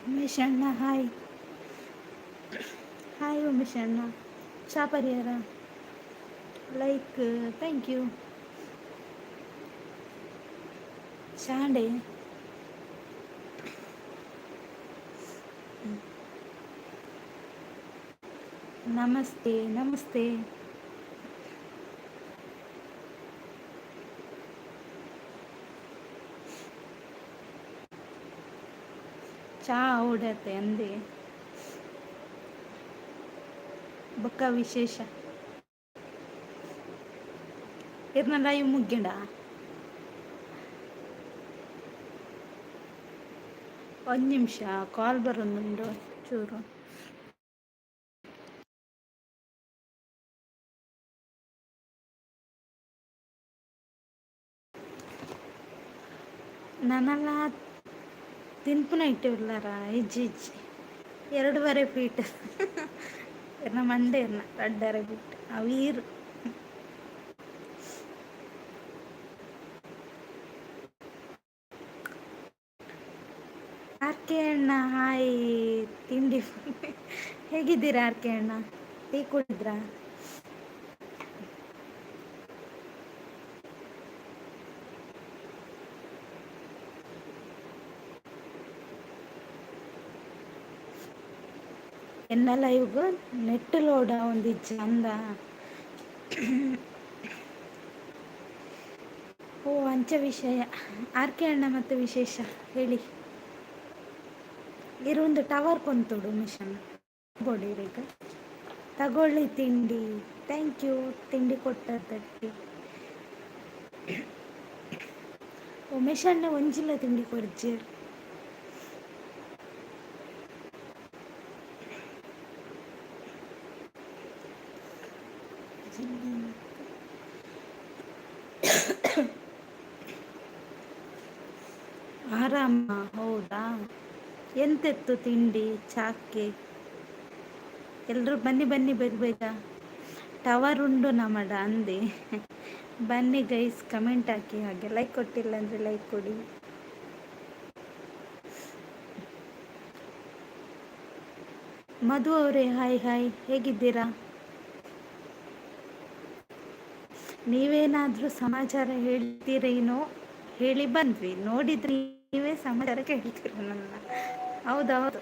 ಉಮೇಶ್ ಅಣ್ಣ hi. Hi Umesh ಅಣ್ಣ. ಚಾ ಪರಿಹಾರ ಲೈಕ್ ಥ್ಯಾಂಕ್ ಯು. ಶಾಂಡೆ ನಮಸ್ತೆ ನಮಸ್ತೆ. ಚಾ ಉಡತ್ತೆ ಅಂದೆ ಬೊಕ್ಕ ವಿಶೇಷ ಇರ್ನಲ್ಲ ಇವು ಮುಗ್ಗಿಂಡ ಒಂದು ನಿಮಿಷ ಕಾಲ್ ಬರೋದುಂಡು ಚೂರು. ನನ್ನಲ್ಲ ತಿನ್ಪುನ ಇಟ್ಟಿರ್ಲಾರ ಇಜ್ಜಿ ಇಜ್ಜಿ 2.5 ಫೀಟ್ ಇರ್ನ ಮಂಡೆ ಇರ್ನ 2.5 ಫೀಟ್ ಅವೀರು. ಆರ್ ಕೆ ಅಣ್ಣ ಹಾಯ್. ತಿಂಡಿ ಹೇಗಿದ್ದೀರಾ ಆರ್ ಕೆ ಅಣ್ಣ? ಟೀ ಕುಡಿದ್ರಾ? ಎನ್ನ ಲೈವ್ಗೂ ನೆಟ್ ಲೋಡ ಒಂದು ಚಂದ. ಓ ಅಂಚ ವಿಷಯ. ಆರ್ ಕೆ ಅಣ್ಣ ಮತ್ತೆ ವಿಶೇಷ ಹೇಳಿ. ಇರೊಂದು ಟವರ್ ಕೊಂತೋಡು ಮಿಷನ್ ಬೋಡಿರೀಗ ತಗೊಳ್ಳಿ ತಿಂಡಿ. ಥ್ಯಾಂಕ್ ಯು ತಿಂಡಿ ಕೊಟ್ಟದ್ದಕ್ಕೆ. ಉಮೇಶ್ ಅಣ್ಣ ಒಂಜಿಲ್ಲ ತಿಂಡಿ ಕೊಡ್ಜೀರ್. ಆರಾಮ ಹೌದಾ. ಎಂತೆತ್ತು ತಿಂಡಿ ಚಾಕ್ಕೆ? ಎಲ್ಲರೂ ಬನ್ನಿ ಬನ್ನಿ ಬೇಗ ಟವರ್ ಉಂಡು ನಮ್ಮಡ ಅಂದೆ. ಬನ್ನಿ ಗೈಸ್ ಕಮೆಂಟ್ ಹಾಕಿ. ಹಾಗೆ ಲೈಕ್ ಕೊಟ್ಟಿಲ್ಲ ಅಂದರೆ ಲೈಕ್ ಕೊಡಿ. ಮಧು ಅವರೇ ಹಾಯ್ ಹಾಯ್, ಹೇಗಿದ್ದೀರಾ? ನೀವೇನಾದರೂ ಸಮಾಚಾರ ಹೇಳ್ತೀರೇನೋ ಹೇಳಿ ಬಂದ್ವಿ, ನೋಡಿದ್ರಿ ನೀವೇ ಸಮಾಚಾರ ಕೇಳ್ತೀರ ನನ್ನ. ಹೌದೌದು.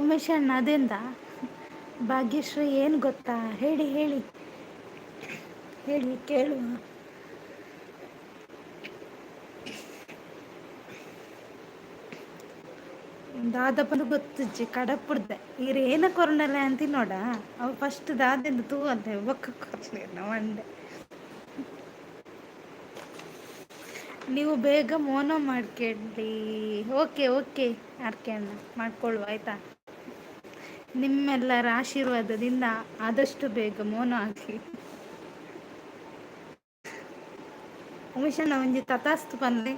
ಉಮೇಶ್ ಅಣ್ಣ ಅದೆಂದ ಭಾಗ್ಯಶ್ರೀ ಏನು ಗೊತ್ತಾ? ಹೇಳಿ ಹೇಳಿ ಹೇಳಿ ಕೇಳುವ. ದಾದಪ್ಪನ ಗೊತ್ತಿಜ್ಜಿ ಕಡಪುಡ್ದೆ ಇರು ಏನ ಕೊರನಲ್ಲ ಅಂತ ನೋಡ. ಅವು ಫಸ್ಟ್ ದಾದಿಂದ ತೂ ಅಂತ ಬೊಕ್ಕ ಕೊರ್ಲಿ ಮಂಡೆ. ನೀವು ಬೇಗ ಮೋನ ಮಾಡ್ಕೊಳ್ಳಿ. ಓಕೆ ಓಕೆ ಆರ್ಕೆ ಅಣ್ಣ ಮಾಡ್ಕೊಳ್ಳುವ ಆಯ್ತಾ. ನಿಮ್ಮೆಲ್ಲರ ಆಶೀರ್ವಾದದಿಂದ ಆದಷ್ಟು ಬೇಗ ಮೋನ ಹಾಕಿ. ಉಮೇಶ್ ಅಣ್ಣ ಒಂಜಿ ತಥಾಸ್ತು ಪನ್ಲೆ.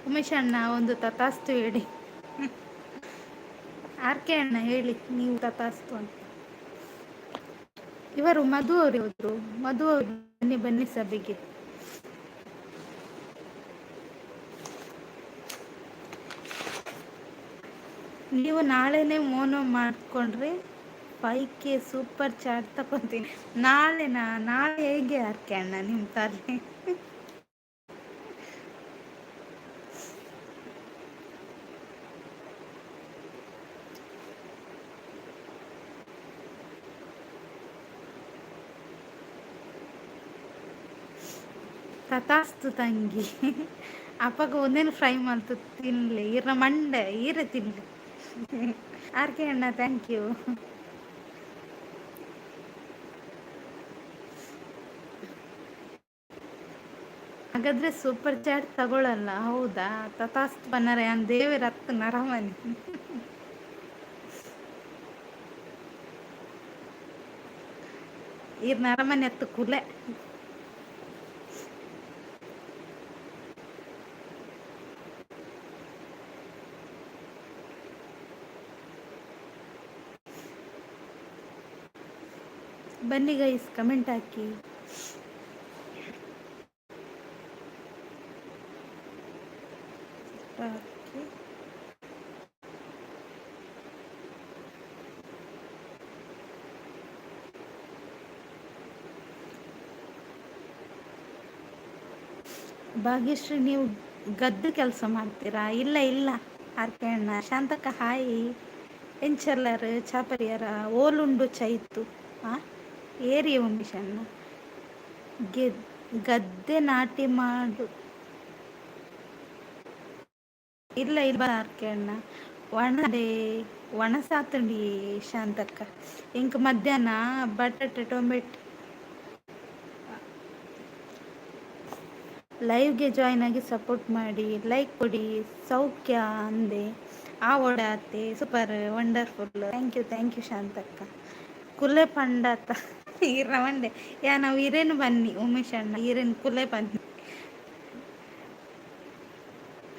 ಉಮೇಶ್ ಅಣ್ಣ ಒಂದು ತಥಾಸ್ತು ಹೇಳಿ. ಆರ್ ಕೆ ಅಣ್ಣ ಹೇಳಿ ನೀವು ತಥಾಸ್ತು ಅಂತ. ಇವರು ಮಧು ಅವರು ಹೋದ್ರು. ಮಧು ಅವರು ಬನ್ನಿ ಬನ್ನಿ ಸಭೆಗೆ. ನೀವು ನಾಳೆನೇ ಮೋನೋ ಮಾಡ್ಕೊಂಡ್ರೆ 5K ಸೂಪರ್ ಚಾಟ್ ತಗೊತೀನಿ. ನಾಳೆನಾ? ನಾಳೆ ಹೇಗೆ ಆರ್ ಕೆ ಅಣ್ಣ ನಿಮ್ಮ ತಲೆ? ತಥಾಸ್ತು ತಂಗಿ. ಅಪ್ಪಗ ಒಂದೇನು ಫ್ರೈ ಮಾಡ್ತು ತಿನ್ಲಿ. ಈರ ಮಂಡೆ ಈರೆ ತಿನ್ಲಿ. ಆರ್ ಕೆ ಅಣ್ಣ ಥ್ಯಾಂಕ್ ಯು. ಹಾಗಾದ್ರೆ ಸೂಪರ್ ಚಾಟ್ ತಗೊಳ್ಳಲ್ಲ ಹೌದಾ? ತಥಾಸ್ತು ಬನ್ನರೆ ಅನ್ ದೇವರ ಹತ್ತು ನರಮನಿ. ಈರ್ ನರಮನಿ ಹತ್ತು ಕುಲೆ. ಬನ್ನಿ ಗೈಸ್, ಕಮೆಂಟ್ ಹಾಕಿ. ಹಾಕಿ. ಭಾಗ್ಯಶ್ರೀ, ನೀವು ಗದ್ದೆ ಕೆಲಸ ಮಾಡ್ತೀರಾ? ಇಲ್ಲ ಇಲ್ಲ ಅರ್ಕಣ್ಣ. ಶಾಂತಕ್ಕ ಹಾಯ್. ಎಂಚಲ್ಲರ್ ಚಾಪರಿಯರ ಓಲುಂಡು ಚೈತು. ಆ ಏರಿ ಉಮೇಶಣ್ಣ. ಗೆದ್ ಗದ್ದೆ ನಾಟಿ ಮಾಡು. ಇಲ್ಲ ಇಲ್ಲ ಅರ್ಕಣ್ಣ. ಒಣದೆ ಒಣ ಸಾತುಂಡಿ ಶಾಂತಕ್ಕ. ಇಂಕ ಮಧ್ಯಾಹ್ನ ಬಟಾಟೆ ಟೊಮೆಟೊ ಲೈವ್ಗೆ ಜಾಯ್ನ್ ಆಗಿ ಸಪೋರ್ಟ್ ಮಾಡಿ, ಲೈಕ್ ಕೊಡಿ. ಸೌಖ್ಯ ಅಂದೆ ಆ ಓಡಾತೆ ಸೂಪರ್ ವಂಡರ್ಫುಲ್. ಥ್ಯಾಂಕ್ ಯು ಶಾಂತಕ್ಕ. ಕುಲೆ ಪಂಡತ ಈರ್ನ ಮಂಡೆ ಯಾ ನಾವು ಹಿರೇನು ಬನ್ನಿ ಉಮೇಶ್ ಅಣ್ಣ, ಹಿರೇನು ಕುಲೆ ಬನ್ನಿ.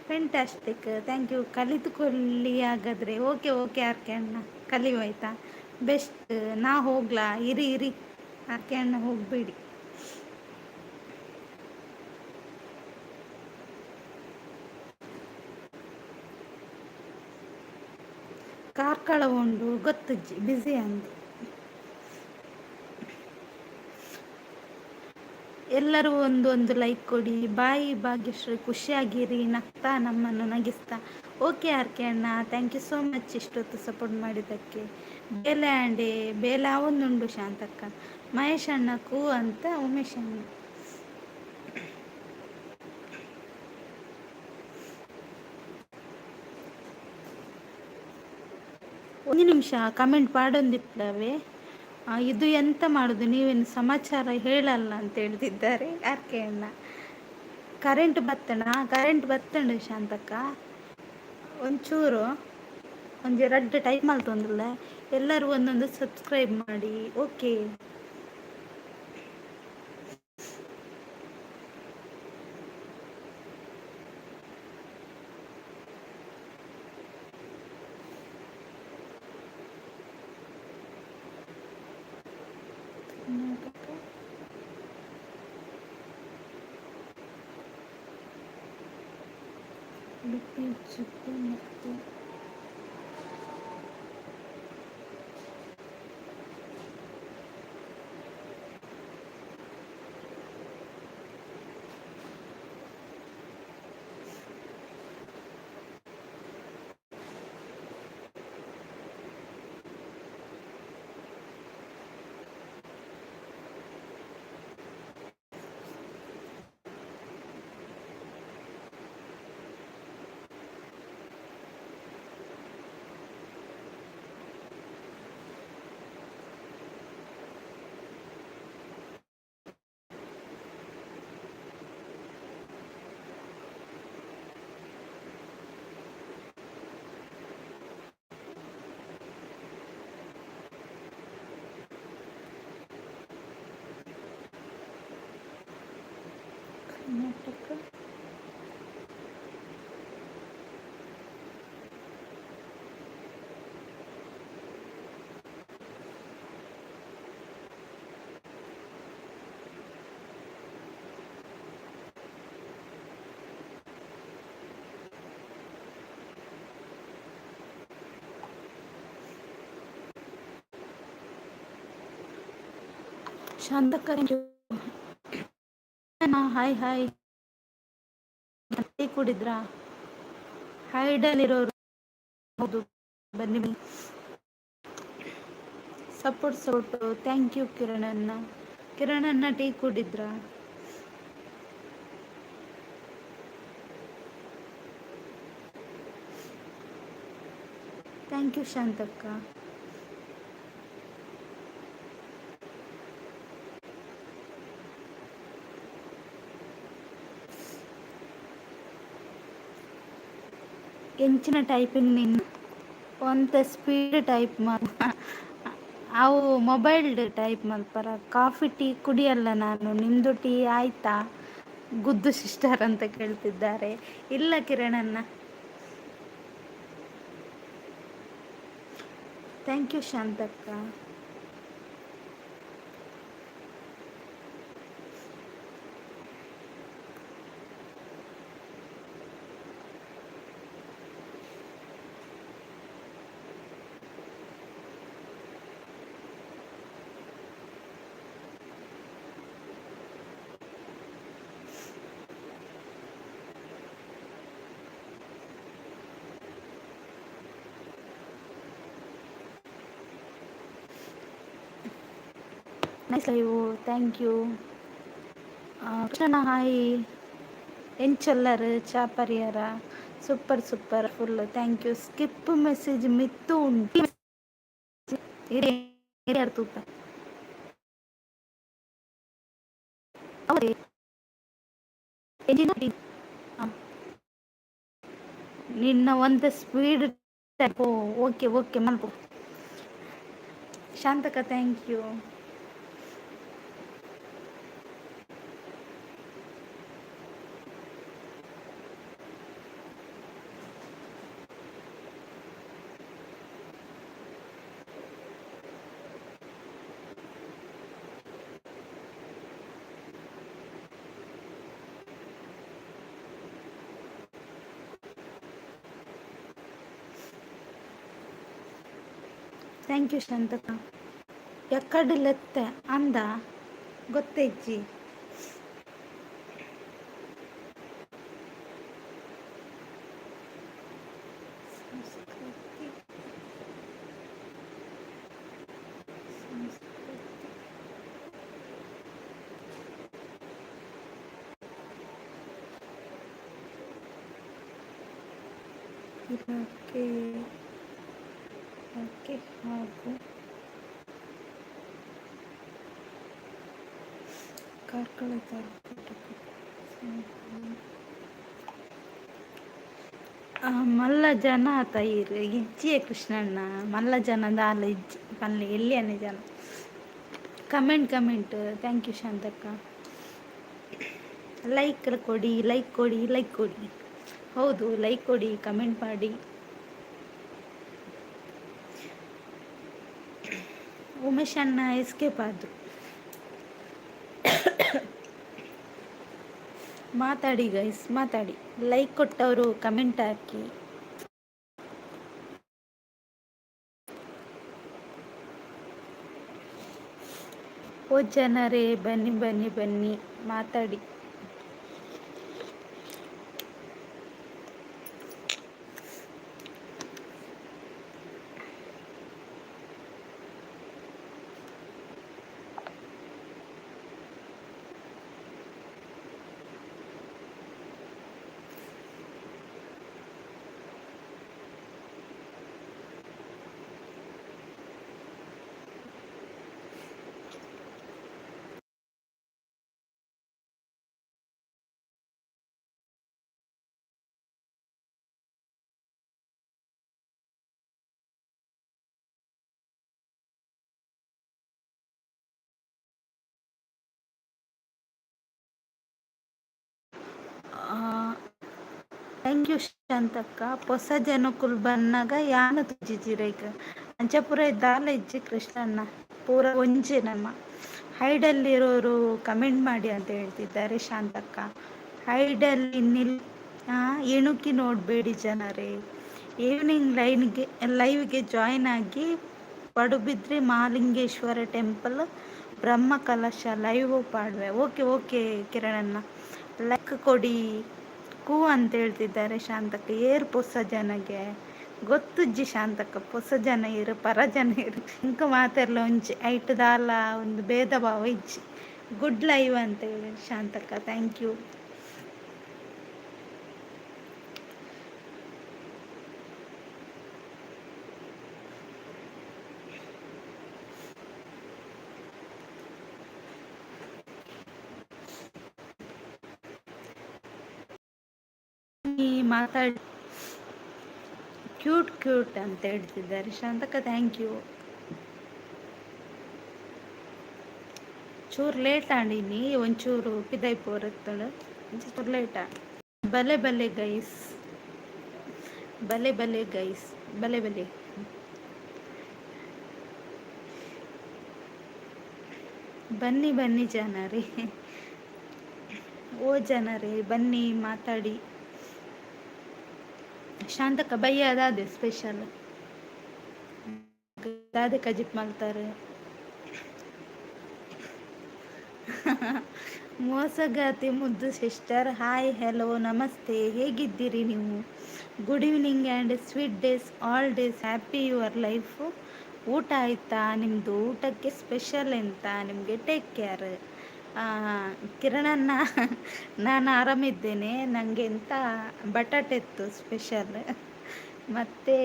Fantastic, thank you. ಕಲಿತುಕೊಳ್ಳಿ ಹಾಗಾದ್ರೆ. ಓಕೆ ಓಕೆ ಆರ್ಕೆ ಅಣ್ಣ, ಕಲಿಯು ಆಯ್ತಾ. ಬೆಸ್ಟ್. ನಾ ಹೋಗ್ಲಾ? ಇರಿ ಇರಿ ಆರ್ಕೆ ಅಣ್ಣ, ಹೋಗ್ಬೇಡಿ. ಕಾರ್ಕಳ ಉಂಡು ಗೊತ್ತಜ್ಜಿ, ಬ್ಯುಸಿ ಅಂದೆ. ಎಲ್ಲರೂ ಒಂದೊಂದು ಲೈಕ್ ಕೊಡಿ. ಬಾಯಿ ಭಾಗ್ಯಶ್ರೀ, ಖುಷಿಯಾಗಿರಿ, ನಗ್ತಾ ನಮ್ಮನ್ನು ನಗಿಸ್ತಾ. ಓಕೆ ಆರ್ಕೆ ಅಣ್ಣ, ಥ್ಯಾಂಕ್ ಯು ಸೋ ಮಚ್ ಇಷ್ಟೊತ್ತು ಸಪೋರ್ಟ್ ಮಾಡಿದ್ದಕ್ಕೆ. ಬೇಲೆ ಅಂಡೆ ಬೇಲೆ ಅವೊಂದುಂಡು ಶಾಂತಕ್ಕ. ಮಹೇಶ್ ಅಣ್ಣ ಕೂ ಅಂತ ಉಮೇಶ್ ಅಣ್ಣ. ಒಂದು ನಿಮಿಷ ಕಮೆಂಟ್ ಪಾಡೊಂದಿತ್ತವೆ. ಇದು ಎಂತ ಮಾಡೋದು, ನೀವೇನು ಸಮಾಚಾರ ಹೇಳಲ್ಲ ಅಂತ ಹೇಳ್ತಿದ್ದಾರೆ ಆರ್ಕೆ ಅಣ್ಣ. ಕರೆಂಟ್ ಬತ್ತಂಡು ಶಾಂತಕ್ಕ. ಒಂಚೂರು ಒಂದು ಎರಡು ಟೈಪ್ ಮಾಡ್ತೊಂದಿಲ್ಲ. ಎಲ್ಲರೂ ಒಂದೊಂದು ಸಬ್ಸ್ಕ್ರೈಬ್ ಮಾಡಿ. ಓಕೆ. ಉಡುಪಿ ಜಿಲ್ಲೆ ಮತ್ತು ಕರ್ನಾಟಕ. ಶಾಂತಕ್ಕ, ಹಾಯ್ ಹಾಯ್. ಟೀ ಕುಡಿದ್ರಾ? ಹೈಡಲ್ಲಿರೋರು ಹೌದು, ಬನ್ನಿ ಬನ್ನಿ. ಸಪೋರ್ಟ್ ಥ್ಯಾಂಕ್ ಯು ಕಿರಣನ್ನ ಟೀ ಕುಡಿದ್ರಾ? ಥ್ಯಾಂಕ್ ಯು ಶಾಂತಕ್ಕ. ಎಂಚಿನ ಟೈಪಿಂಗ್ ನಿನ್ನ ಒಂತ ಸ್ಪೀಡ್ ಟೈಪ್ ಅವು ಮೊಬೈಲ್ ಟೈಪ್ ಮಲ್ಪರ. ಕಾಫಿ ಟೀ ಕುಡಿಯಲ್ಲ ನಾನು. ನಿಮ್ಮದು ಟೀ ಆಯ್ತಾ ಗುದ್ದು ಸಿಸ್ಟರ್ ಅಂತ ಕೇಳ್ತಿದ್ದಾರೆ. ಇಲ್ಲ ಕಿರಣನ್ನ. ಥ್ಯಾಂಕ್ ಯು ಶಾಂತಕ್ಕ. Nice live, thank you. Krishna hi, ಎಂಚೊಲ್ಲರು ಚಾ ಪರಿಯಾರ, super super full thank you. Skip message ಮಿತ್ತು ಉಂಟು ಹಿರಿಯರ್ ತೂಪ ಅವರೇ ಎಂಜಿನ ನಿನ್ನ ಒಂದು ಸ್ಪೀಡ್. ಓ ಓಕೆ ಓಕೆ ಮಲ್ಪು. ಶಾಂತಕ ಥ್ಯಾಂಕ್ ಯು. ಥ್ಯಾಂಕ್ ಯು ಶಾಂತಕ. ಎಕ್ಕಡಿಲೆತ್ತೆ ಅಂದ ಗೊತ್ತಿಜ್ಜಿ. ಸಂಸ್ಕೃತಿ ಸಂಸ್ಕೃತಿ ಇಲಾಖೆ ಇಲಾಖೆ ಹಾಗೂ ಕಾರ್ಕಳ ಮಲ್ಲ ಜನ ತೈರ್ ಇಜ್ಜಿಯೇ ಕೃಷ್ಣಣ್ಣ ಮಲ್ಲ ಜನ ದಾಲ ಇಜ್ಜಿ ಪಲ್ಲೆ ಎಲ್ಲಿಯನೇ ಜನ. ಕಮೆಂಟ್ ಕಮೆಂಟ್ ಥ್ಯಾಂಕ್ ಯು ಶಾಂತಕ್ಕ. ಲೈಕ್ ಕೊಡಿ ಲೈಕ್ ಕೊಡಿ ಲೈಕ್ ಕೊಡಿ. ಹೌದು ಲೈಕ್ ಕೊಡಿ, ಕಮೆಂಟ್ ಮಾಡಿ. ಉಮೇಶ್ ಅಣ್ಣ ಎಸ್ಕೇಪ್ ಆದ್ರು. ಮಾತಾಡಿ ಗೈಸ್ ಮಾತಾಡಿ. ಲೈಕ್ ಕೊಟ್ಟವರು ಕಮೆಂಟ್ ಹಾಕಿ. ಓ ಜನರೇ ಬನ್ನಿ ಬನ್ನಿ ಬನ್ನಿ ಮಾತಾಡಿ. ಥ್ಯಾಂಕ್ ಯು ಶಾಂತಕ್ಕ. ಹೊಸ ಜನಕ್ಕುಲ್ ಬನ್ನಾಗ ಯಾನ ತುಜಿಜಿರೈಕ ಅಂಚಪುರ ದಾಲ ಇಜ್ಜಿ ಕೃಷ್ಣಣ್ಣ ಪೂರ ಒಂಜಿ ನಮ್ಮ ಹೈಡಲ್ಲಿರೋರು ಕಮೆಂಟ್ ಮಾಡಿ ಅಂತ ಹೇಳ್ತಿದ್ದಾರೆ ಶಾಂತಕ್ಕ. ಹೈಡಲ್ಲಿ ಇಣುಕಿ ನೋಡಬೇಡಿ ಜನರೇ. ಈವ್ನಿಂಗ್ ಲೈವ್ಗೆ ಜಾಯಿನ್ ಆಗಿ ಪಡುಬಿದ್ರಿ ಮಹಾಲಿಂಗೇಶ್ವರ ಟೆಂಪಲ್ ಬ್ರಹ್ಮ ಕಲಶ ಲೈವ್ ಪಾಡುವೆ. ಓಕೆ ಓಕೆ ಕಿರಣಣ್ಣ ಲೈಕ್ ಕೊಡಿ ಕೂ ಅಂತ ಹೇಳ್ತಿದ್ದಾರೆ ಶಾಂತಕ್ಕ. ಏರ್ ಪೊಸ ಜನಗೆ ಗೊತ್ತುಜ್ಜಿ ಶಾಂತಕ್ಕ ಪೊಸ ಜನ ಇರು ಪರ ಜನ ಇರು ಇಂಕ ಮಾತೆರ್ಲ ಒಂಜಿ ಐಟ್ ದಾಲ ಒಂದು ಭೇದ ಭಾವ ಇಜ್ಜಿ. ಗುಡ್ ಲೈವ್ ಅಂತ ಹೇಳಿ ಶಾಂತಕ್ಕ ಥ್ಯಾಂಕ್ ಯು. ಮಾತಾಡಿ ಕ್ಯೂಟ್ ಕ್ಯೂಟ್ ಅಂತ ಹೇಳ್ತಿದ್ದಾರೆ ಶಾಂತಕ್ಕ ಥ್ಯಾಂಕ್ ಯು. ಚೂರು ಲೇಟ್ ಆಡೀನಿ ಒಂಚೂರು ಪಿದೈಪುರ ಚೂರು ಲೇಟ್ ಆಡಿ. ಬಲೆ ಬಲೆ ಗೈಸ್ ಬಲೆ ಬಲೆ ಗೈಸ್ ಬಲೆ ಬಲೆ. ಬನ್ನಿ ಬನ್ನಿ ಜನರೇ, ಓ ಜನರೇ ಬನ್ನಿ ಮಾತಾಡಿ. ಶಾಂತಕ್ಕ ಬಯ್ಯ ಅದಾದೆ ಸ್ಪೆಷಲ್ ದಾದೆ ಕಜಿಪ್ ಮಾಡ್ತಾರೆ. ಮೋಸಗಾತಿ ಮುದ್ದು ಸಿಸ್ಟರ್ ಹಾಯ್ ಹೆಲೋ ನಮಸ್ತೆ, ಹೇಗಿದ್ದೀರಿ ನೀವು? Good evening and sweet days all days happy your life. ಊಟ ಆಯ್ತಾ ನಿಮ್ಮದು? ಊಟಕ್ಕೆ ಸ್ಪೆಷಲ್ ಎಂತ ನಿಮಗೆ? Take care. ಕಿರಣನ್ನ ನಾನು ಆರಾಮಿದ್ದೇನೆ. ನನಗೆ ಎಂತ ಬಟಾಟೆ ಇತ್ತು ಸ್ಪೆಷಲ್. ಮತ್ತು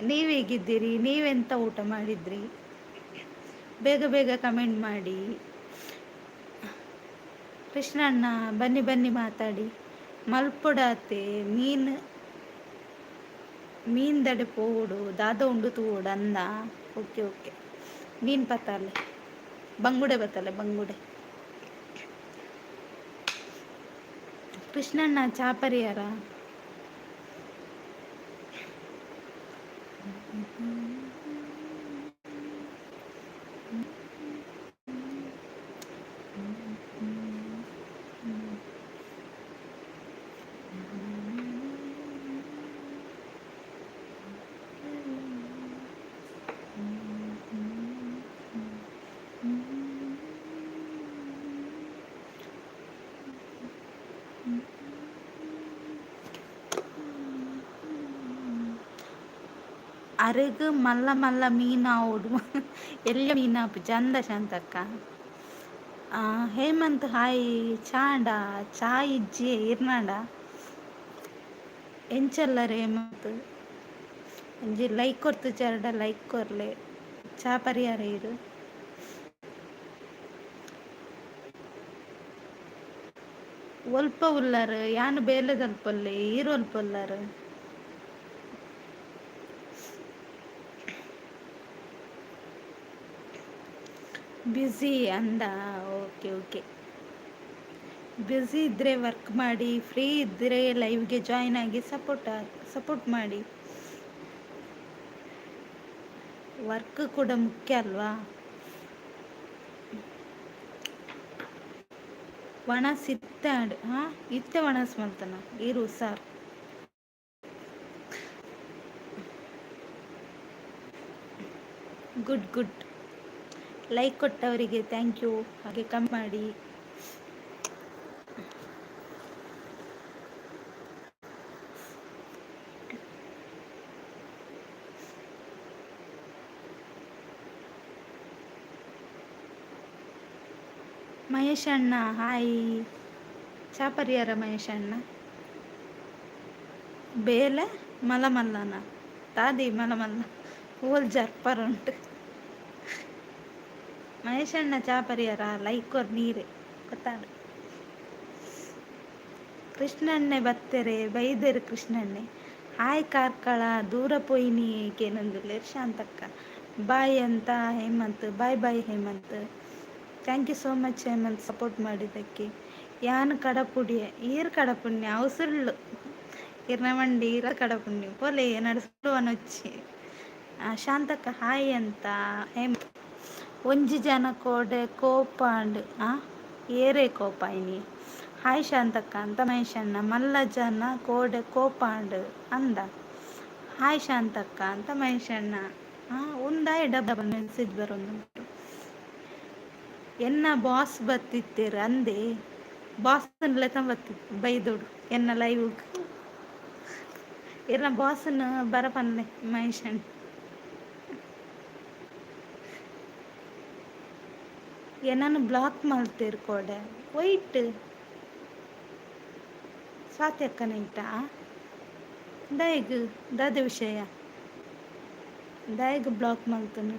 ನೀವು ಹೇಗಿದ್ದೀರಿ? ನೀವೆಂತ ಊಟ ಮಾಡಿದ್ರಿ? ಬೇಗ ಬೇಗ ಕಮೆಂಟ್ ಮಾಡಿ. ಕೃಷ್ಣಣ್ಣ ಬನ್ನಿ ಬನ್ನಿ ಮಾತಾಡಿ. ಮಲ್ಪೊಡಾತೆ ಮೀನು ಮೀನ್ ದಡೆ ಪೋಡು ದಾದ ಉಂಡು ತೂಡು ಅಂದ. Okay okay. ಮೀನು ಪತ್ತಾಲೆ ಬಂಗುಡೆ ಬತ್ತಲೆ ಬಂಗುಡೆ. ಕೃಷ್ಣಣ್ಣ ಚಾ ಪರಿಯಾರ. ಅರೆಗ್ ಮಲ್ಲ ಮಲ್ಲ ಮೀನಾವುಡು ಎಲ್ಲ ಮೀನಾಪು ಚಂದ ಶಾಂತಕ್ಕ. ಹೇಮಂತ್ ಹಾಯ್. ಚಾಂಡ ಚಾ ಇಜ್ಜಿ ಇರ್ನಾಂಡ ಎಂಚಲ್ಲರು ಹೇಮಂತ್ ಒಂಜಿ ಲೈಕ್ ಕೊರ್ತು ಚರಡ ಲೈಕ್ ಕೊರ್ಲೆ ಚಾ ಪರಿಹಾರ ಇರು. ಒಲ್ಪ ಉಳ್ಳಾರು ಯಾನು ಬೇಲೆದಲ್ಪೊಲ್ಲೆ ಈರು ಒಲ್ಪ ಉಳ್ಳಾರು. ಬ್ಯುಸಿ ಅಂದ. Okay okay. ಬ್ಯುಸಿ ಇದ್ದರೆ ವರ್ಕ್ ಮಾಡಿ, ಫ್ರೀ ಇದ್ದರೆ ಲೈವ್ಗೆ ಜಾಯ್ನ್ ಆಗಿ ಸಪೋರ್ಟ್ ಮಾಡಿ. ವರ್ಕ್ ಕೂಡ ಮುಖ್ಯ ಅಲ್ವಾ? ವಣಸ್ ಇತ್ತೆ ಆಡು ಇತ್ತೆ ವಣಸ್ ಮಲ್ತನ ಇರು ಸಾರ್. Good good. ಲೈಕ್ ಕೊಟ್ಟವರಿಗೆ ಥ್ಯಾಂಕ್ ಯು. ಹಾಗೆ ಕಮ್ ಮಾಡಿ. ಮಹೇಶ್ ಅಣ್ಣ ಹಾಯ್. ಚಾ ಪರಿಹಾರ ಮಹೇಶ್ ಅಣ್ಣ. ಬೇಲೆ ಮಲಮಲ್ಲನ ತಾದಿ ಮಲಮಲ್ಲ ಓಲ್ ಜರ್ಪರ್ ಉಂಟು. ಮಹೇಶ್ ಅಣ್ಣ ಚಾ ಪರಿಹಾರ ಲೈಕ್ ಅವ್ರ ನೀರೆ ಗೊತ್ತಾಡು. ಕೃಷ್ಣಣ್ಣೆ ಬತ್ತೆರೆ ಬೈದೇರು ಕೃಷ್ಣಣ್ಣೆ. ಹಾಯ್ ಕಾರ್ಕಳ ದೂರ ಪೋಯಿನಿ ಕೇನಂದುಲ್ಲೆ ಶಾಂತಕ್ಕ. ಬಾಯ್ ಅಂತ Hemanth. Bye bye Hemanth. Thank you so much Hemanth support ಮಾಡಿದ್ದಕ್ಕೆ. ಯಾನು ಕಡಪುಡಿ ಈರು ಕಡಪುಣ್ಯ ಅವಸರುಳ್ಳು ಇರ್ನವಂಡಿ ಇರ ಕಡಪುಣ್ಯ ಪೋಲೆ ನಡೆಸುವನ వచ్చి. ಶಾಂತಕ್ಕ ಹಾಯ್ ಅಂತ ಹೇಮಂತ್. ಒಂಜಿ ಜನ ಕೋಡೆ ಕೋಪಾಂಡ್ ಏರೆ ಕೋಪಾಯಿನಿ. ಹಾಯ್ ಶಾಂತಕ್ಕ ಅಂತ ಮಹೇಶಣ್ಣ. ಮಲ್ಲ ಜನ ಕೋಡೆ ಕೋಪಾಂಡ್ ಅಂದ. ಹಾಯ್ ಶಾಂತಕ್ಕ ಅಂತ ಮಹೇಶಣ್ಣ. ಒಂದಾಯ ಡಬಲ್ ಮೆಸೇಜ್ ಬರೋದು. ಎನ್ನ ಬಾಸ್ ಬತ್ತಿತ್ತೀರ ಅಂದೆ. ಬಾಸ್ ಲೆತ ಬತ್ತಿತ್ತು ಬೈದೋಡು ಎನ್ನ ಲೈವ್ ಇರ್ನ ಬಾಸ್ನ ಬರಪನ್ನೆ ಮಹೇಶಣ್ಣ. ಏನನ್ನು ಬ್ಲಾಕ್ ಮಾಡ್ತೀರಿ ಕೋಡೆ ವೈಟ್ ಸ್ವಾತಿ ಅಕ್ಕನ ಇಟ್ಟ ದಯಗ್ ದಾದ ವಿಷಯ ದಯಗ್ ಬ್ಲಾಕ್ ಮಾಡ್ತಾನೆ.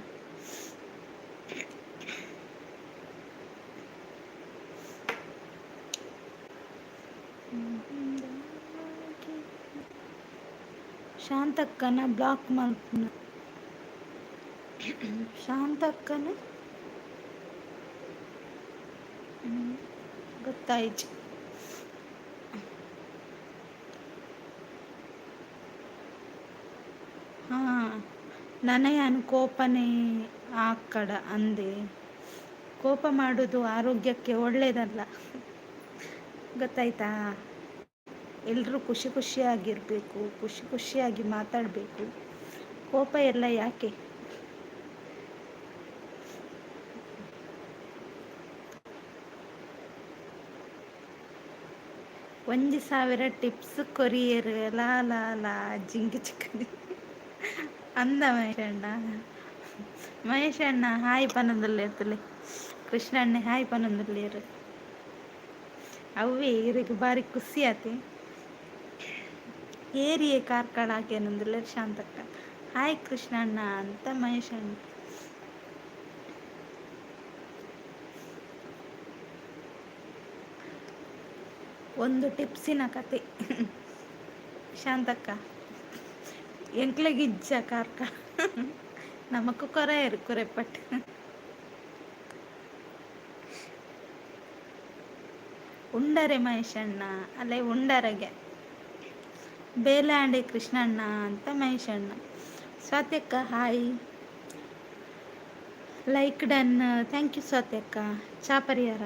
ಶಾಂತಕ್ಕನ ಬ್ಲಾಕ್ ಮಾಡ್ತಾನೆ. ಶಾಂತಕ್ಕನ ಗೊತ್ತಾಯ್ತು. ನನಯಾನು ಕೋಪನೇ ಆಕಡ ಅಂದೆ. ಕೋಪ ಮಾಡೋದು ಆರೋಗ್ಯಕ್ಕೆ ಒಳ್ಳೆಯದಲ್ಲ ಗೊತ್ತಾಯ್ತಾ? ಎಲ್ಲರೂ ಖುಷಿ ಖುಷಿಯಾಗಿರಬೇಕು, ಖುಷಿ ಖುಷಿಯಾಗಿ ಮಾತಾಡಬೇಕು. ಕೋಪ ಎಲ್ಲ ಯಾಕೆ? ಒಂಜಿ 1000 ಟಿಪ್ಸ್ ಕೊರಿಯರ್ ಲಾ ಲಾ ಲಾ ಜಿಂಗಿ ಚಿಕ್ಕಡಿ ಅಂದ ಮಹೇಶಣ್ಣ. ಮಹೇಶ್ ಅಣ್ಣ ಹಾಯ್ ಪನದಲ್ಲಿ ಇರ್ತಲೆ ಕೃಷ್ಣ ಅಣ್ಣ ಹಾಯ್ ಪನದಲ್ಲಿ ಇರು ಅವೇ ಇರಿಗೆ ಬಾರಿ ಖುಷಿ ಆತಿ ಏರಿಯೇ ಕಾರ್ಕಳ ಹಾಕೇನಂದಿಲ್ಲ ಶಾಂತಕ್ಕ ಹಾಯ್ ಕೃಷ್ಣ ಅಣ್ಣ ಅಂತ ಮಹೇಶ್ ಅಣ್ಣ ಒಂದು ಟಿಪ್ಸಿನ ಕತೆ ಶಾಂತಕ್ಕ ಎಂಕ್ಲೆಗಿಜ್ಜ ಕಾರ್ಕ ನಮಕು ಕೊರೆಯರು ಕೊರೆಪಟ್ಟು ಉಂಡರೆ ಮಹೇಶಣ್ಣ ಅಲ್ಲೇ ಉಂಡರಗೆ ಬೇಲಾಂಡಿ ಕೃಷ್ಣಣ್ಣ ಅಂತ ಮಹೇಶಣ್ಣ ಸ್ವಾತ್ಯಕ್ಕ hi like done thank you ಸ್ವಾತ್ಯಕ್ಕ ಚಾಪರಿಯರ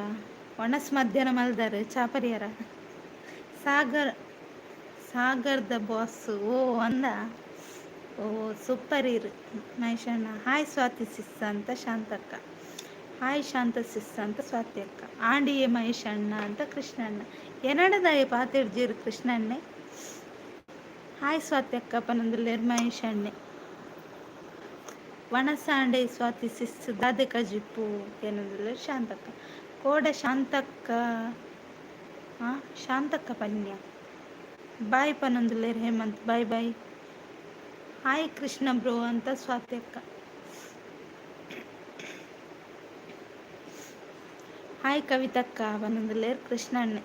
ಒಣಸ್ ಮಧ್ಯಾಹ್ನ ಮಲ್ದಾರ ಚಾಪರಿಯರ ಸಾಗರ್ ಸಾಗರ್ ದ ಬಾಸ್ ಓ ಅಂದ ಓ ಸೂಪರ್ ಇರು ಮಹೇಶಣ್ಣ ಹಾಯ್ ಸ್ವಾತಿ ಸಿಸ್ ಅಂತ ಶಾಂತಕ್ಕ ಹಾಯ್ ಶಾಂತ ಸಿಸ್ ಅಂತ ಸ್ವಾತಿ ಅಕ್ಕ ಆಂಡಿಯೇ ಮಹೇಶಣ್ಣ ಅಂತ ಕೃಷ್ಣಣ್ಣ ಏನಡದಾಯ ಪಾತಿಡ್ಜೀರು ಕೃಷ್ಣಣ್ಣೆ ಹಾಯ್ ಸ್ವಾತಿ ಅಕ್ಕ ಪನಂದಲ್ಲೇರು ಮಹೇಶಣ್ಣೆ ವಣಸಾಂಡೆ ಸ್ವಾತಿ ಸಿಸ್ ದಾದೆ ಕಜಿಪ್ಪು ಏನಂದ್ರೆ ಶಾಂತಕ್ಕ ಕೋಡ ಶಾಂತಕ್ಕ ಶಾಂತಕ್ಕ ಪನ್ಯ ಬಾಯ್ ಪನಂದಲ್ಲೇರು Hemant bye bye hi Krishna bro ಅಂತ ಸ್ವಾತ್ಯಕ್ಕ ಹಾಯ್ ಕವಿತಕ್ಕ ಪನಂದಲ್ಲೇರು ಕೃಷ್ಣಣ್ಣೆ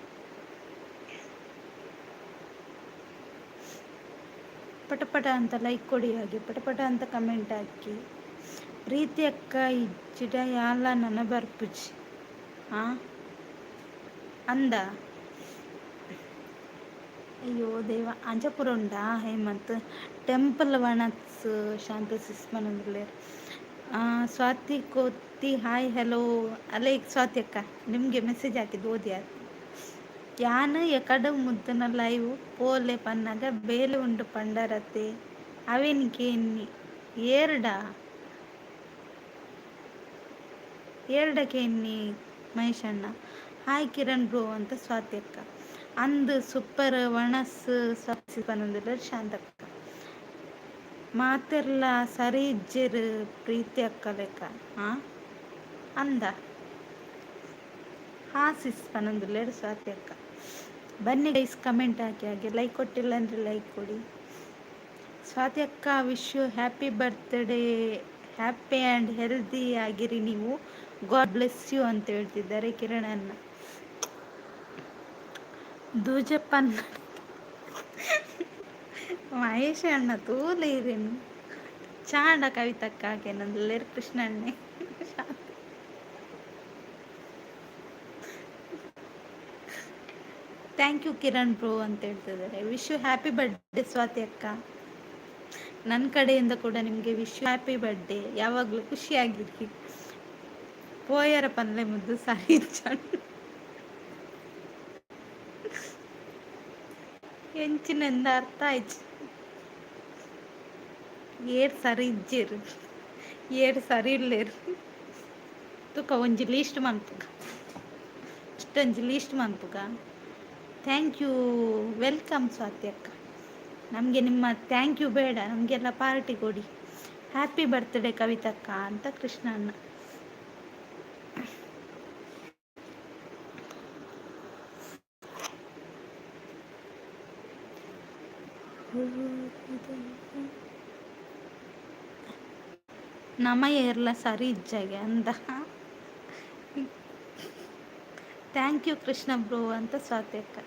ಪಟಪಟ ಅಂತ ಲೈಕ್ ಕೊಡಿ ಹಾಗೆ ಪಟಪಟ ಅಂತ ಕಮೆಂಟ್ ಹಾಕಿ ಪ್ರೀತಿ ಅಕ್ಕ ಇಜ್ಜಿಡ ಯಾಲ ನನ್ನ ಬರ್ಪುಜಿ ಅಂದ ಅಯ್ಯೋ ದೇವ ಅಂಜಪುರ ಉಂಡಾ ಹೇಮಂತ್ ಟೆಂಪಲ್ ವಣಸ್ ಶಾಂತ ಸಿಸ್ಮನಂದ್ಲೇರ್ ಸ್ವಾತಿ ಕೋತಿ ಹಾಯ್ ಹಲೋ ಅಲ್ಲೇ ಸ್ವಾತಿ ಅಕ್ಕ ನಿಮಗೆ ಮೆಸೇಜ್ ಹಾಕಿದ್ದು ಓದಿ ಯಾರು ಯಾನು ಎಕಡು ಮುದ್ದನ ಲೈವ್ ಪೋಲೆ ಪನ್ನಗ ಬೇಲೆ ಉಂಡು ಪಂಡರತೆ ಅವೇನಿಕೆ ಎನ್ನಿ ಏರ್ಡಕ್ಕೆ ಎನ್ನಿ ಮಹೇಶಣ್ಣ ಹಾಯ್ ಕಿರಣ್ ಬ್ರೋ ಅಂತ ಸ್ವಾತಿ ಅಕ್ಕ ಅಂದು ಸೂಪರ್ ವಣಸ್ ಸ್ವಾತಿ ಪನಂದಿಲ್ಲ ಶಾಂತಕ್ಕ ಮಾತೆರ್ಲ ಸರಿ ಇಜ್ಜೆರು ಪ್ರೀತಿ ಅಕ್ಕ ಲೆಕ್ಕ ಅಂದ ಸಿಸ್ ಪನಂದಿಲ್ಲ ಸ್ವಾತಿ ಅಕ್ಕ ಬನ್ನಿ ಗೈಸ್ ಕಮೆಂಟ್ ಹಾಕಿ ಹಾಗೆ ಲೈಕ್ ಕೊಟ್ಟಿಲ್ಲ ಅಂದರೆ ಲೈಕ್ ಕೊಡಿ ಸ್ವಾತಿ ಅಕ್ಕ wish you happy birthday happy and healthy ಆಗಿರಿ ನೀವು ಗಾಡ್ ಬ್ಲೆಸ್ ಯು ಅಂತ ಹೇಳ್ತಿದ್ದಾರೆ ಕಿರಣಣ್ಣ ದೂಜಪ್ಪನ್ ಮಹೇಶ ಅಣ್ಣ ತೂಲೆ ಇರೇನು ಚಾಂಡ ಕವಿತಕ್ಕ ಹಾಕೇನಂದ್ಲೇರು ಕೃಷ್ಣಣ್ಣೆ ಥ್ಯಾಂಕ್ ಯು ಕಿರಣ್ ಬ್ರೋ ಅಂತ ಹೇಳ್ತಿದ್ದಾರೆ wish you happy birthday Swathi ಅಕ್ಕ ನನ್ನ ಕಡೆಯಿಂದ ಕೂಡ ನಿಮಗೆ ವಿಶ್ ಯು ಹ್ಯಾಪಿ ಬರ್ಡೇ ಯಾವಾಗಲೂ ಖುಷಿಯಾಗಿರಿ ಪೋಯರ ಪನ್ಲೆ ಮುದ್ದು ಸಾರಿ ಎಂಚಿನಿಂದ ಅರ್ಥ ಆಯ್ತು ಏರ್ ಸರಿ ಇಜ್ಜೇರು ಏರ್ ಸರಿ ಇಲ್ಲೇರು ತುಕ ಒಂಜಿ ಲೀಸ್ಟ್ ಮನ್ಪುಗ ಇಷ್ಟೊಂಜಿ ಲೀಸ್ಟ್ ಮನ್ಪುಗ ಥ್ಯಾಂಕ್ ಯು ವೆಲ್ಕಮ್ ಸ್ವಾತಿ ಅಕ್ಕ ನಮಗೆ ನಿಮ್ಮ ಥ್ಯಾಂಕ್ ಯು ಬೇಡ ನಮಗೆಲ್ಲ ಪಾರ್ಟಿ ಕೊಡಿ ಹ್ಯಾಪಿ ಬರ್ತ್ಡೇ ಕವಿತಕ್ಕ ಅಂತ ಕೃಷ್ಣಣ್ಣ ನಮ ಏರ್ಲ ಸರಿ ಇಜ್ಜಾಗೆ ಅಂದ ಥ್ಯಾಂಕ್ ಯು ಕೃಷ್ಣ ಬ್ರೋ ಅಂತ ಸ್ವಾತಿ ಅಕ್ಕ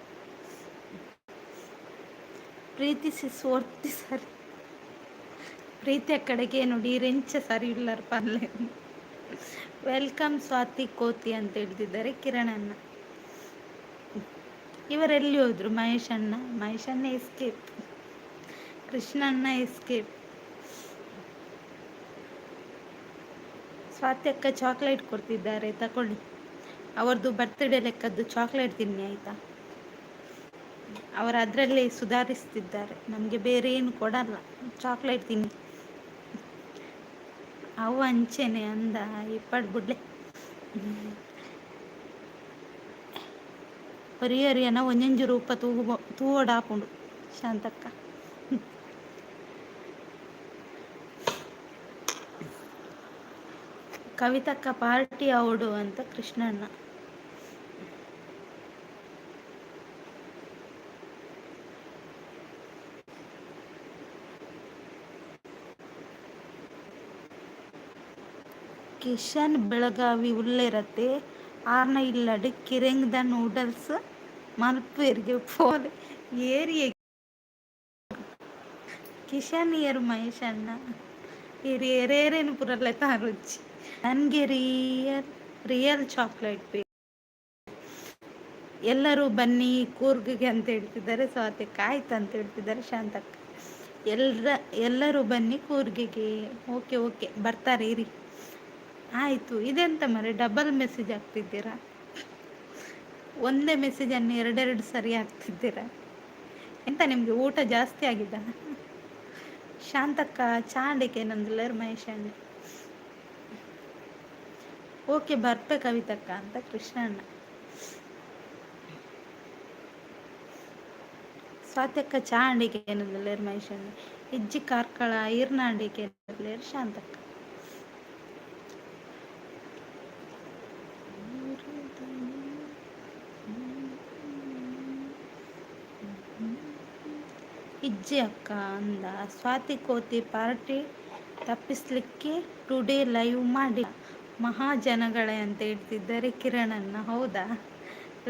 ಪ್ರೀತಿಸಿ ಸೋರ್ತಿ ಸರಿ ಪ್ರೀತಿ ಅಕ್ಕಡೆಗೆ ನೋಡಿ ರೆಂಚ ಸರಿ ಇಲ್ಲರ ಪರ್ಲೆ ವೆಲ್ಕಮ್ ಸ್ವಾತಿ ಕೋತಿ ಅಂತ ಹೇಳ್ತಿದ್ದಾರೆ ಕಿರಣಣ್ಣ ಇವರೆಲ್ಲಿ ಹೋದ್ರು ಮಹೇಶಣ್ಣ ಎಸ್ಕೇಪ್ ಕೃಷ್ಣಣ್ಣ ಎಸ್ಕೇಪ್ ಸ್ವಾತಿ ಅಕ್ಕ ಚಾಕ್ಲೇಟ್ ಕೊಡ್ತಿದ್ದಾರೆ ತಗೊಳ್ಳಿ ಅವ್ರದ್ದು ಬರ್ತ್ಡೇ ಲೆಕ್ಕದ್ದು ಚಾಕ್ಲೇಟ್ ತಿನ್ನಿ ಆಯಿತಾ ಅವರು ಅದರಲ್ಲೇ ಸುಧಾರಿಸ್ತಿದ್ದಾರೆ ನಮಗೆ ಬೇರೆ ಏನು ಕೊಡಲ್ಲ ಚಾಕ್ಲೇಟ್ ತಿನ್ನಿ ಅವು ಅಂಚೆನೆ ಅಂದ ಇಪ್ಪಡು ಬಿಡ್ಲೆ ಹೊರಿಯರಿಯನ ಒಂಜಂಜು ರೂಪ ತೂವಡಾಪುಂಡು ಶಾಂತಕ್ಕ ಕವಿತಕ್ಕ ಪಾರ್ಟಿ ಔಡು ಅಂತ ಕೃಷ್ಣಣ್ಣ. ಕಿಶನ್ ಬೆಳಗಾವಿ ಉಳ್ಳಿರತ್ತೆ ಆರ್ನ ಇಲ್ಲಡು ಕಿರೆಂಗ್ ದ ನೂಡಲ್ಸ್ ಮಲ್ಪೇರಿಗೆ ಪೋಲೆ ಏರಿಯೆ ಕಿಶನ್ ಇಯರ್ ಮಹೇಶ್ ಅಣ್ಣ ಇರಿ ಎರೇರೇನು ಪುರಲ್ಲ ರುಚಿ ನನಗೆ ರಿಯಲ್ ರಿಯಲ್ ಚಾಕ್ಲೇಟ್ ಬೇಕು. ಎಲ್ಲರೂ ಬನ್ನಿ ಕೂರ್ಗಿಗೆ ಅಂತ ಹೇಳ್ತಿದ್ದಾರೆ. ಸ್ವಾತಿಕ್ ಆಯ್ತು ಅಂತ ಹೇಳ್ತಿದ್ದಾರೆ. ಶಾಂತಕ್ಕ ಎಲ್ಲರೂ ಬನ್ನಿ ಕೂರ್ಗಿಗೆ. ಓಕೆ ಓಕೆ ಬರ್ತಾರೆ ಇರಿ. ಆಯಿತು. ಇದೆಂತ ಮರೆ ಡಬಲ್ ಮೆಸೇಜ್ ಆಗ್ತಿದ್ದೀರಾ? ಒಂದೇ ಮೆಸೇಜನ್ನು ಎರಡೆರಡು ಸರಿ ಆಗ್ತಿದ್ದೀರಾ? ಎಂತ ನಿಮಗೆ ಊಟ ಜಾಸ್ತಿ ಆಗಿದೆ? ಶಾಂತಕ್ಕ ಚಾಂಡಿಕೆ ನಂದಿಲ್ಲರು ಮಹೇಶಣ್ಣ. ಓಕೆ ಬರ್ತೆ ಕವಿತಕ್ಕ ಅಂತ ಕೃಷ್ಣಣ್ಣ. ಸ್ವಾತ್ಯಕ್ಕ ಚಾಂಡಿಕೆ ನಂದಿಲ್ಲರು ಮಹೇಶಣ್ಣ. ಇಜ್ಜಿ ಕಾರ್ಕಳ ಈರ್ನಾಂಡಿಕೆ ನಂದಿಲ್ಲರು ಶಾಂತಕ್ಕ. ಇಜ್ಜಿ ಅಕ್ಕ ಅಂದ ಸ್ವಾತಿ ಕೋತಿ ಪಾರ್ಟಿ ತಪ್ಪಿಸ್ಲಿಕ್ಕೆ ಟುಡೇ ಲೈವ್ ಮಾಡಿ ಮಹಾಜನಗಳೇ ಅಂತ ಹೇಳ್ತಿದ್ದಾರೆ ಕಿರಣನ್ನ. ಹೌದಾ?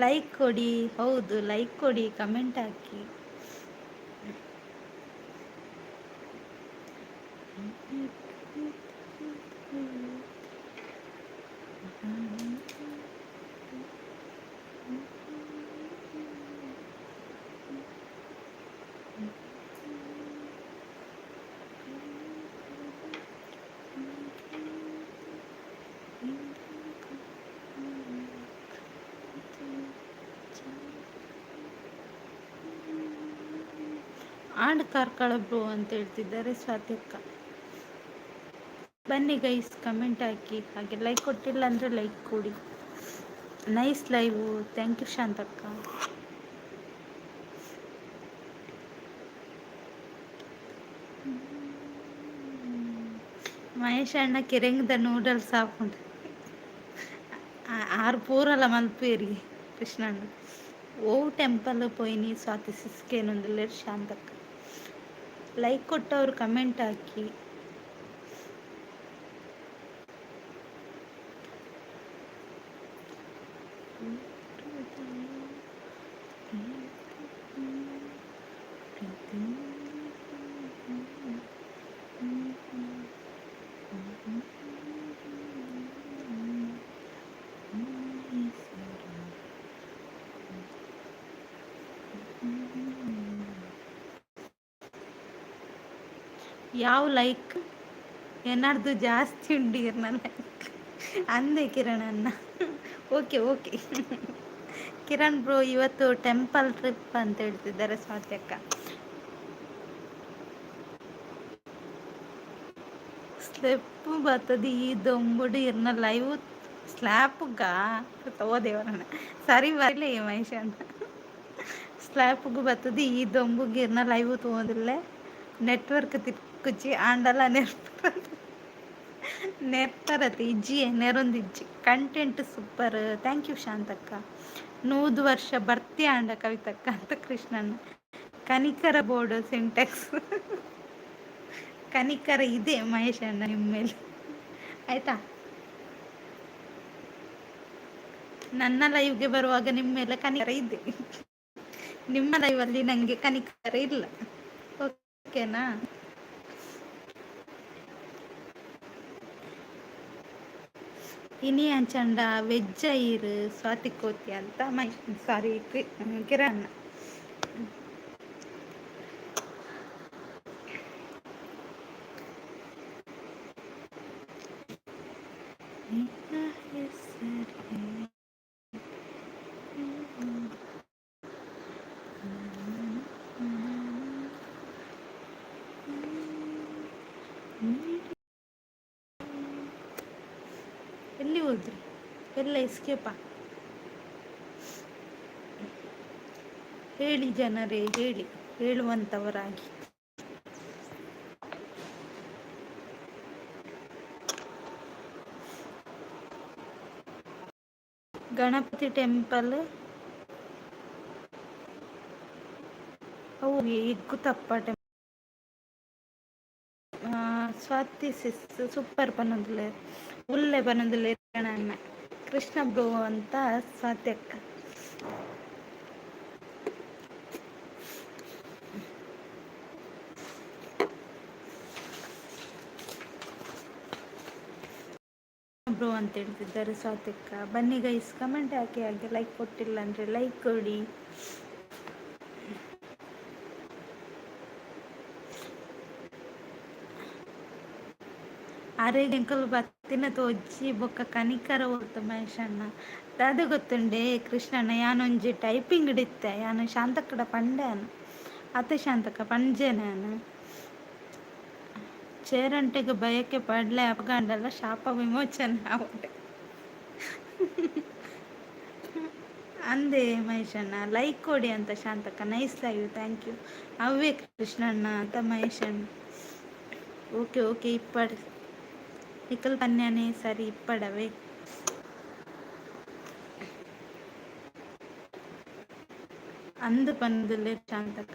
ಲೈಕ್ ಕೊಡಿ. ಹೌದು ಲೈಕ್ ಕೊಡಿ, comment hockey. And Karkala bro ಅಂತ ಹೇಳ್ತಿದ್ದಾರೆ ಸ್ವಾತ್ಯಕ್ಕ. ಬನ್ನಿ ಗೈಸ್, ಕಮೆಂಟ್ ಹಾಕಿ, ಹಾಗೆ ಲೈಕ್ ಕೊಟ್ಟಿಲ್ಲ ಅಂದರೆ ಲೈಕ್ ಕೊಡಿ. Nice live. ಥ್ಯಾಂಕ್ ಯು ಶಾಂತಕ್ಕ. ಮಹೇಶ್ ಅಣ್ಣ ಕಿರೆಂಗದ ನೂಡಲ್ಸ್ ಹಾಕೊಂಡು ಆರು ಪೂರಲ್ಲ ಮಲ್ಪೇರಿ ಕೃಷ್ಣಣ್ಣ. ಓ ಟೆಂಪಲ್ ಪೋಯ್ನಿ ಸ್ವಾತಿ ಸಿಸ್ಕೇನೊಂದಿಲ್ಲ ಶಾಂತಕ್ಕ. ಲೈಕ್ ಕೊಟ್ಟವ್ರು ಕಮೆಂಟ್ ಹಾಕಿ. ಯಾವ ಲೈಕ್ ಏನಾರ್ದು ಜಾಸ್ತಿ ಉಂಡಿರ್ನ ಲೈಕ್ ಅಂದೆ ಕಿರಣನ್ನ. ಓಕೆ ಓಕೆ ಕಿರಣ್ ಬ್ರೋ ಇವತ್ತು ಟೆಂಪಲ್ ಟ್ರಿಪ್ ಅಂತ ಹೇಳ್ತಿದ್ದಾರೆ ಸ್ವಾತ್ಯಕ್ಕ. ಸ್ಲೆಪ್ ಬರ್ತದೆ ಈ ದೊಂಬುಡು ಇರ್ನ ಲೈವ್ ಸ್ಲ್ಯಾಪ್ಗ ತಗೋದೇವರಣ್ಣ. ಸರಿ ಬರಲಿ ಮಹೇಶ್ ಅಣ್ಣ. ಸ್ಲ್ಯಾಪ್ಗೂ ಬರ್ತದೆ ಈ ದೊಂಬುಗೆ ಇರ್ನ ಲೈವ್ ತಗೋದಿಲ್ಲ. ನೆಟ್ವರ್ಕ್ ತಿಕ್ಕುಚ್ಚಿ ಆಂಡಲ ನೆರ್ತರತಿ ಇಜ್ಜಿ ನೆರೊಂದು ಇಜ್ಜಿ ಕಂಟೆಂಟ್ ಸೂಪರ್. ಥ್ಯಾಂಕ್ ಯು ಶಾಂತಕ್ಕ. 100 ವರ್ಷ ಬರ್ತಿ ಆಂಡ ಕವಿತಕ್ಕ ಅಂತ ಕೃಷ್ಣಣ್ಣ. ಕನಿಕರ ಬೋರ್ಡ್ ಸಿಂಟ್ಯಾಕ್ಸ್ ಕನಿಕರ ಇದೆ ಮಹೇಶ್ ಅಣ್ಣ ನಿಮ್ಮ ಮೇಲೆ, ಆಯ್ತಾ? ನನ್ನ ಲೈವ್ಗೆ ಬರುವಾಗ ನಿಮ್ಮ ಮೇಲೆ ಕನಿಕರ ಇದೆ, ನಿಮ್ಮ ಲೈವಲ್ಲಿ ನನಗೆ ಕನಿಕರ ಇಲ್ಲ. ಓಕೆನಾ? ಇನಿ ಅಂಚಂಡ ವೆಜ್ಜ ಇರು ಸ್ವಾತಿ ಕೋತಿ ಅಂತ ಸಾರಿ ಕಿರಣ್. ಎಲ್ಲಿ ಹೋದ್ರಿ? ಎಲ್ಲ ಎಸ್ಕೇಪ? ಹೇಳಿ ಜನರೇ, ಹೇಳಿ, ಹೇಳುವಂಥವರಾಗಿ. ಗಣಪತಿ ಟೆಂಪಲ್ ಅವು ಇಗ್ಗುತಪ್ಪ ಸ್ವಾತಿ ಸೂಪರ್ ಪನ್ನೊಂದುಲ್ಲೆ ಉಲ್ಲೆ ಪನ್ನೊಂದುಲ್ಲೆ ಕೃಷ್ಣ ಬ್ರೋ ಅಂತ ಸ್ವಾತಿ ಅಕ್ಕ. ಬ್ರೋ ಅಂತ ಹೇಳ್ತಿದ್ದಾರೆ ಸ್ವಾತಿ ಅಕ್ಕ. ಬನ್ನಿ ಗೈಸ್, ಕಮೆಂಟ್ ಹಾಕಿ, ಹಾಗೆ ಲೈಕ್ ಕೊಟ್ಟಿಲ್ಲ ಅಂದರೆ ಲೈಕ್ ಕೊಡಿ. ಆರೇಗ ಎಂಕಲ್ ಬತ್ತಿನ ತೋಜಿ ಬೊಕ್ಕ ಕನಿಕರ ಹೋಗ್ತ ಮಹೇಶಣ್ಣ ಅದು ಗೊತ್ತುಂಡೆ ಕೃಷ್ಣಣ್ಣ. ಯಾನೊಂಜಿ ಟೈಪಿಂಗ್ ಇಡಿತ್ತೆ ಯಾನು ಶಾಂತಕ್ಕಡ ಪಂಡ್ಯಾನು ಅತ್ತೆ ಶಾಂತಕ್ಕ ಪಂಜೆನಾನು ಚೇರಂಟೆಗೆ ಭಯಕ್ಕೆ ಪಡ್ಲೆ ಅಪಗಾಂಡಲ್ಲ ಶಾಪ ವಿಮೋಚನೆ ಆವಡೆ ಅಂದೆ ಮಹೇಶಣ್ಣ. ಲೈಕ್ ಕೊಡಿ ಅಂತ ಶಾಂತಕ್ಕ. Nice live, thank you. ಅವೇ ಕೃಷ್ಣಣ್ಣ ಅಂತ ಮಹೇಶಣ್ಣ. ಓಕೆ ಓಕೆ ಇಪ್ಪಡು ನಿಖಲ್ ಪನ್ಯಾನೆ ಸರಿ ಇಪ್ಪಡವೆ. ಅಂದು ಪಂದುಲೆ ಶಾಂತಕ್ಕ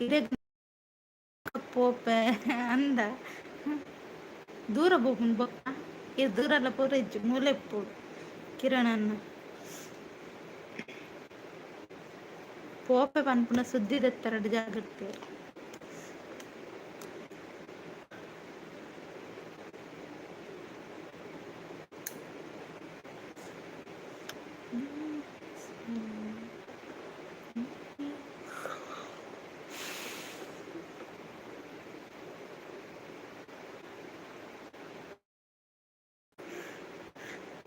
ಇಡೆ ಪೋಪೆ ಅಂದ ದೂರ ಬೋಪುನ್ ಬೊಕ್ಕ ಇದು ದೂರಲ್ಲ ಪೂರ ಇಜ್ಜು ಮೂಲೆ ಪೋಡು ಕಿರಣನ್ನ ಪೋಪೆ ಪನ್ಪುನ ಸುದ್ದಿ ದೆತ್ತರಡು ಜಾಗ್ರತೆ.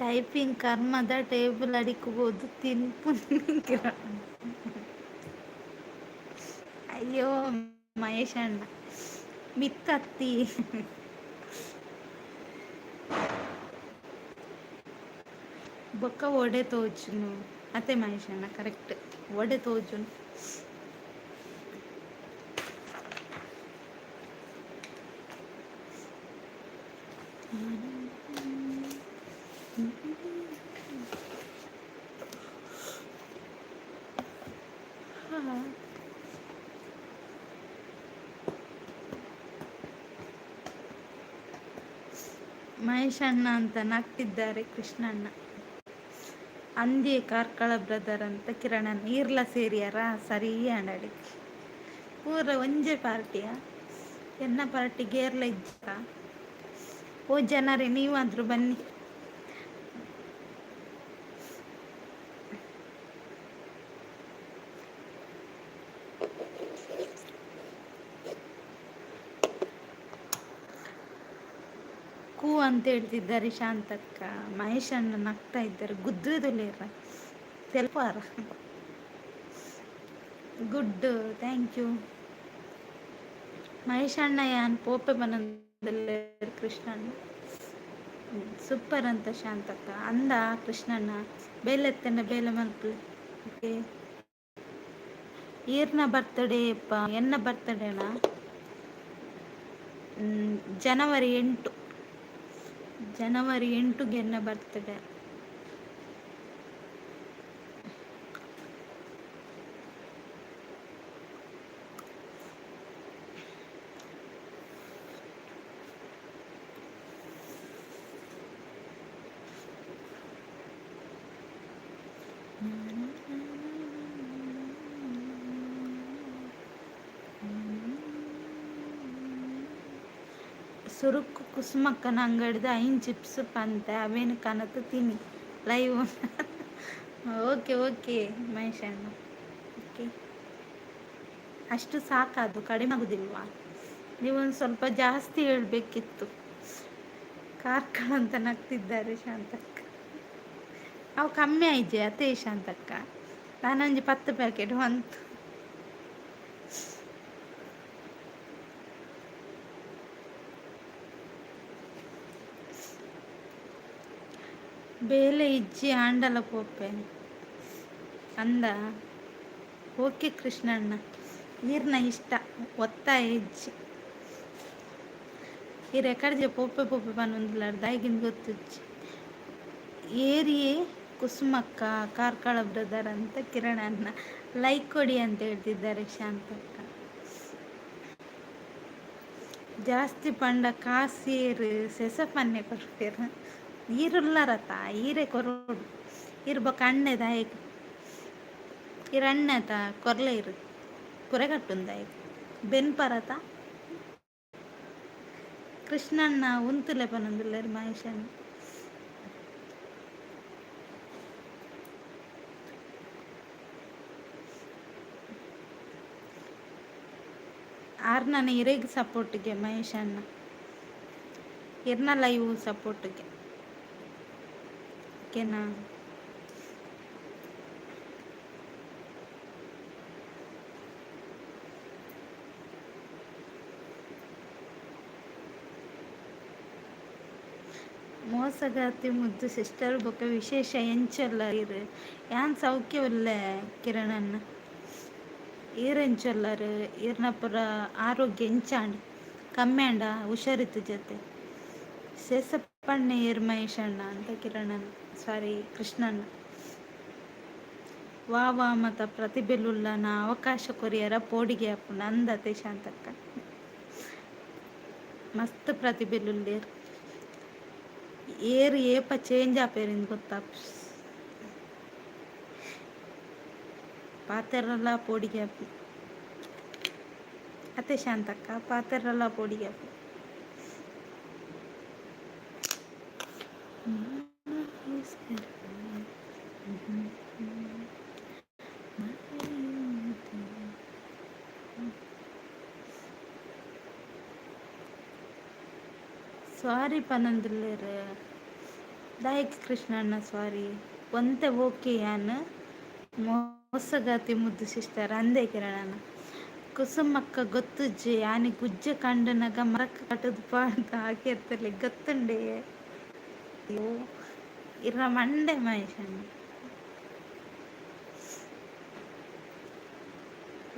ಟೈಪಿಂಗ್ ಕರ್ಮದ ಟೇಬಲ್ ಅಡಿಕ್ಬೋದು ತಿನ್ಪು ಅಯ್ಯೋ ಮಹೇಶಣ್ಣ ಮಿತ್ತತ್ತಿ ಬೊಕ್ಕ ಒಡೆ ತೋಜುನು ಅತ್ತೆ ಮಹೇಶಣ್ಣ ಕರೆಕ್ಟ್ ಒಡೆ ತೋಜುನು. ಮಹೇಶಣ್ಣ ಅಂತ ನಗ್ತಿದ್ದಾರೆ ಕೃಷ್ಣಣ್ಣ. ಅಂದೇ ಕಾರ್ಕಳ ಬ್ರದರ್ ಅಂತ ಕಿರಣಣ್ಣ. ಈರ್ಲ ಸೇರಿಯಾರ ಸರಿ ಅಂಡಾಡಿ ಪೂರ ಒಂಜೆ ಪಾರ್ಟಿಯ ಎನ್ನ ಪಾರ್ಟಿ ಗೇರ್ಲ ಇಜ್ಜ. ಓ ಜನರೇ ನೀವಾದ್ರೂ ಬನ್ನಿ. ಕೂ ಅಂತ ಹೇಳ್ತಿದ್ದಾರೆ ಶಾಂತಕ್ಕ. ಮಹೇಶಣ್ಣ ನಗ್ತಾ ಇದ್ದಾರೆ. ಗುದ್ರದುಲೇರ ತೆಲ್ಪಾರ. ಗುಡ್, ಥ್ಯಾಂಕ್ ಯು ಮಹೇಶಣ್ಣ. ಯಾನ್ ಪೋಪೆ ಬನಂದಲ್ಲೇ ಕೃಷ್ಣಣ್ಣ ಸೂಪರ್ ಅಂತ ಶಾಂತಕ್ಕ ಅಂದ ಕೃಷ್ಣಣ್ಣ. ಬೇಲೆತ್ತನ ಬೇಲೆ ಮಲ್ಪು. ಓಕೆ ಈರ್ನ ಬರ್ತಡೇ ಅಪ್ಪ ಎನ್ನ ಬರ್ತಡೇನ ಜನವರಿ 8 ಜನವರಿ 8ಗೆ ಎನ್ನ ಬರ್ತಡೇ. ಸುರುಕು ಕುಸುಮಕ್ಕನ ಅಂಗಡಿದ 5 ಚಿಪ್ಸ್ ಪಂತೆ ಅವೇನು ಕನತು ತಿನ್ನಿ ಲೈವ್. ಓಕೆ ಓಕೆ ಮಹೇಶಣ್ಣ. ಓಕೆ ಅಷ್ಟು ಸಾಕಾದು, ಕಡಿಮೆ ಆಗೋದಿಲ್ವಾ? ನೀವೊಂದು ಸ್ವಲ್ಪ ಜಾಸ್ತಿ ಹೇಳಬೇಕಿತ್ತು. ಕಾರ್ಕಳ ಅಂತ ನಗ್ತಿದ್ದಾರೆ ಶಾಂತಕ್ಕ. ಅವು ಕಮ್ಮಿ ಆಯ್ಜೆ ಅದೇ ಶಾಂತಕ್ಕ. ನಾನೊಂದು 10 ಪ್ಯಾಕೆಟ್ ಬಂತು. ಬೇಲೆ ಇಜ್ಜಿ ಆಂಡಲ ಪೋಪೆ ಅಂದ. ಓಕೆ ಕೃಷ್ಣಣ್ಣ ಈರ್ನ ಇಷ್ಟ ಒತ್ತಾಯ ಇಜ್ಜಿ ಈ ರೆಕಾರ್ಡ್ ಪೋಪೆ ಪೋಪೆ ಪನ್ನೊಂದುಲಾರ್ದ ಆಗಿನ ಗೊತ್ತಿಜ್ಜಿ ಏರಿಯೇ ಕುಸುಮಕ್ಕ, ಕಾರ್ಕಳ ಬ್ರದರ್ ಅಂತ ಕಿರಣನ್ನ ಲೈಕ್ ಕೊಡಿ ಅಂತ ಹೇಳ್ತಿದ್ದಾರೆ ಶಾಂತಕ್ಕ. ಜಾಸ್ತಿ ಪಂಡ ಕಾಸೀರು ಸೆಸಪನ್ನೆ ಕೊಡ್ತೀರ ಈರುಳ್ಳರತ ಈರೆ ಕೊರೋಡು ಇರ್ಬೇಕು ಅಣ್ಣೆದಾಯಕ ಇರಣ್ಣತ ಕೊರ್ಲೆ ಇರು ಕುರೆಗಟ್ಟುಂದಾಯಕ ಬೆನ್ಪರತ ಕೃಷ್ಣಣ್ಣ ಉಂತುಲೆ ಪನೊಂದುಲ್ಲೇರು ಮಹೇಶಣ್ಣ ಆರ್ನನ ಇರೆಗ್ ಸಪೋರ್ಟ್ಗೆ ಮಹೇಶ್ ಅಣ್ಣ ಇರ್ನ ಲೈವ್ ಸಪೋರ್ಟ್ಗೆ ಓಕೆನಾ. ಮೋಸಗಾತಿ ಮುದ್ದು ಸಿಸ್ಟರ್ ಬೊಕ್ಕ ವಿಶೇಷ ಎಂಚಲ್ಲ ಇರು ಯಾನ್ ಸೌಖ್ಯವಿಲ್ಲ ಕಿರಣನ್ನ ಈರೆಂಚೊಲ್ಲರು ಈರ್ನ ಪುರ ಆರೋಗ್ಯ ಎಂಚಾಂಡ್ ಕಮ್ಮಿಯಾಂಡ ಹುಷಾರಿತ್ತು ಜೊತೆ ಸೆಸಪ್ಪಣ್ಣೆ ಏರ್ ಮಹೇಶಣ್ಣ ಅಂತ ಕಿರಣಣ್ಣ ಸಾರಿ ಕೃಷ್ಣಣ್ಣ ವಾ ವಾ ಮತ ಪ್ರತಿಭೆಲುಲ್ಲನ ಅವಕಾಶ ಕೊರಿಯರ ಪೋಡಿಗೆ ಅಪ್ಪುಂಡು ಅಂದತೆ ಶಾಂತಕ್ಕ ಮಸ್ತ್ ಪ್ರತಿಭೆಲುಲ್ಲೇರು ಏರು ಏಪ ಚೇಂಜ್ ಆಪೇರಿಂದ ಗೊತ್ತಾಪ ಪಾತೆರಲ್ಲ ಪೋಡಿಗೆ ಅಪ್ಪು ಅತ್ತೆ ಶಾಂತಕ್ಕ ಪಾತೆರಲ್ಲ ಪೋಡಿಗೆ ಅಪ್ಪು ಸಾರಿ ಪನಂದುಲ್ಲೇರು ದಾಯಕ್ ಕೃಷ್ಣಣ್ಣ ಸಾರಿ ಒಂತೆ ಓಕೆ ಯಾನ್ ಮೋಸಗಾತಿ ಮುದ್ದು ಸಿಸ್ಟರ್ ಅಂದೇ ಕಿರಣಣ್ಣ ಕುಸುಮಕ್ಕ ಗೊತ್ತುಜ್ಜಿ ಯಾನಿ ಗುಜ್ಜೆ ಕಂಡನಗ ಮರಕ್ಕ ಕಟ್ಟದು ಪಾಡ್ದ ಹಾಕಿರ್ತಲೆ ಗೊತ್ತುಂಡೆ ಅಯ್ಯೋ ಇರ ಮಂಡೆ ಮಹೇಶಣ್ಣ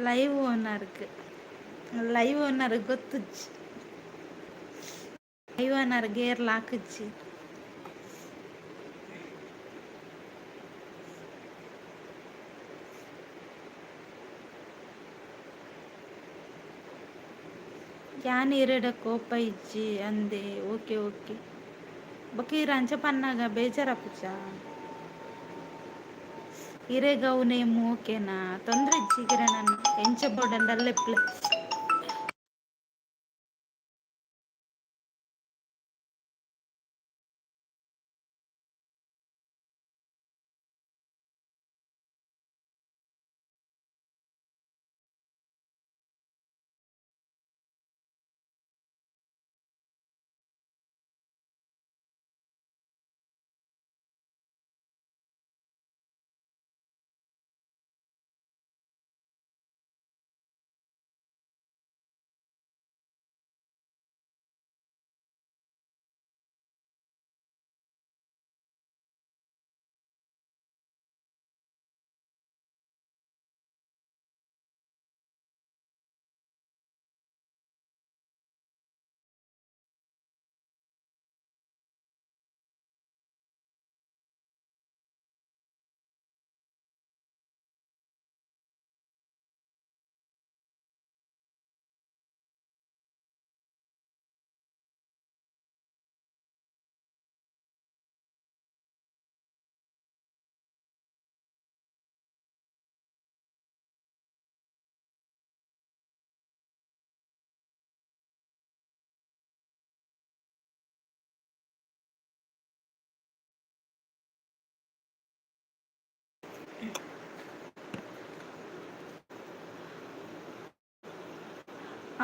லைவ் ஓனர் ಗೊತ್ತುಜ್ಜಿ ಲೈವ್ ಓನರ್ ಗೇರ್ಲ ಹಾಕುಜ್ಜಿ ಯಾನ್ ಇರೆಡ ಕೋಪ ಇಜ್ಜಿ ಅಂದೆ ಓಕೆ ಓಕೆ ಬೊಕ ಅಂಚ ಪನ್ನಾಗ ಬೇಜಾರಾಪುಜ ಇರೆಗವು ನೇಮ್ ಓಕೆನಾ ತೊಂದ್ರೆ ಇಜ್ಜಿ ಕಿರಣಣ್ಣ ಎಂಚ ಬೋರ್ಡಲ್ಲೇ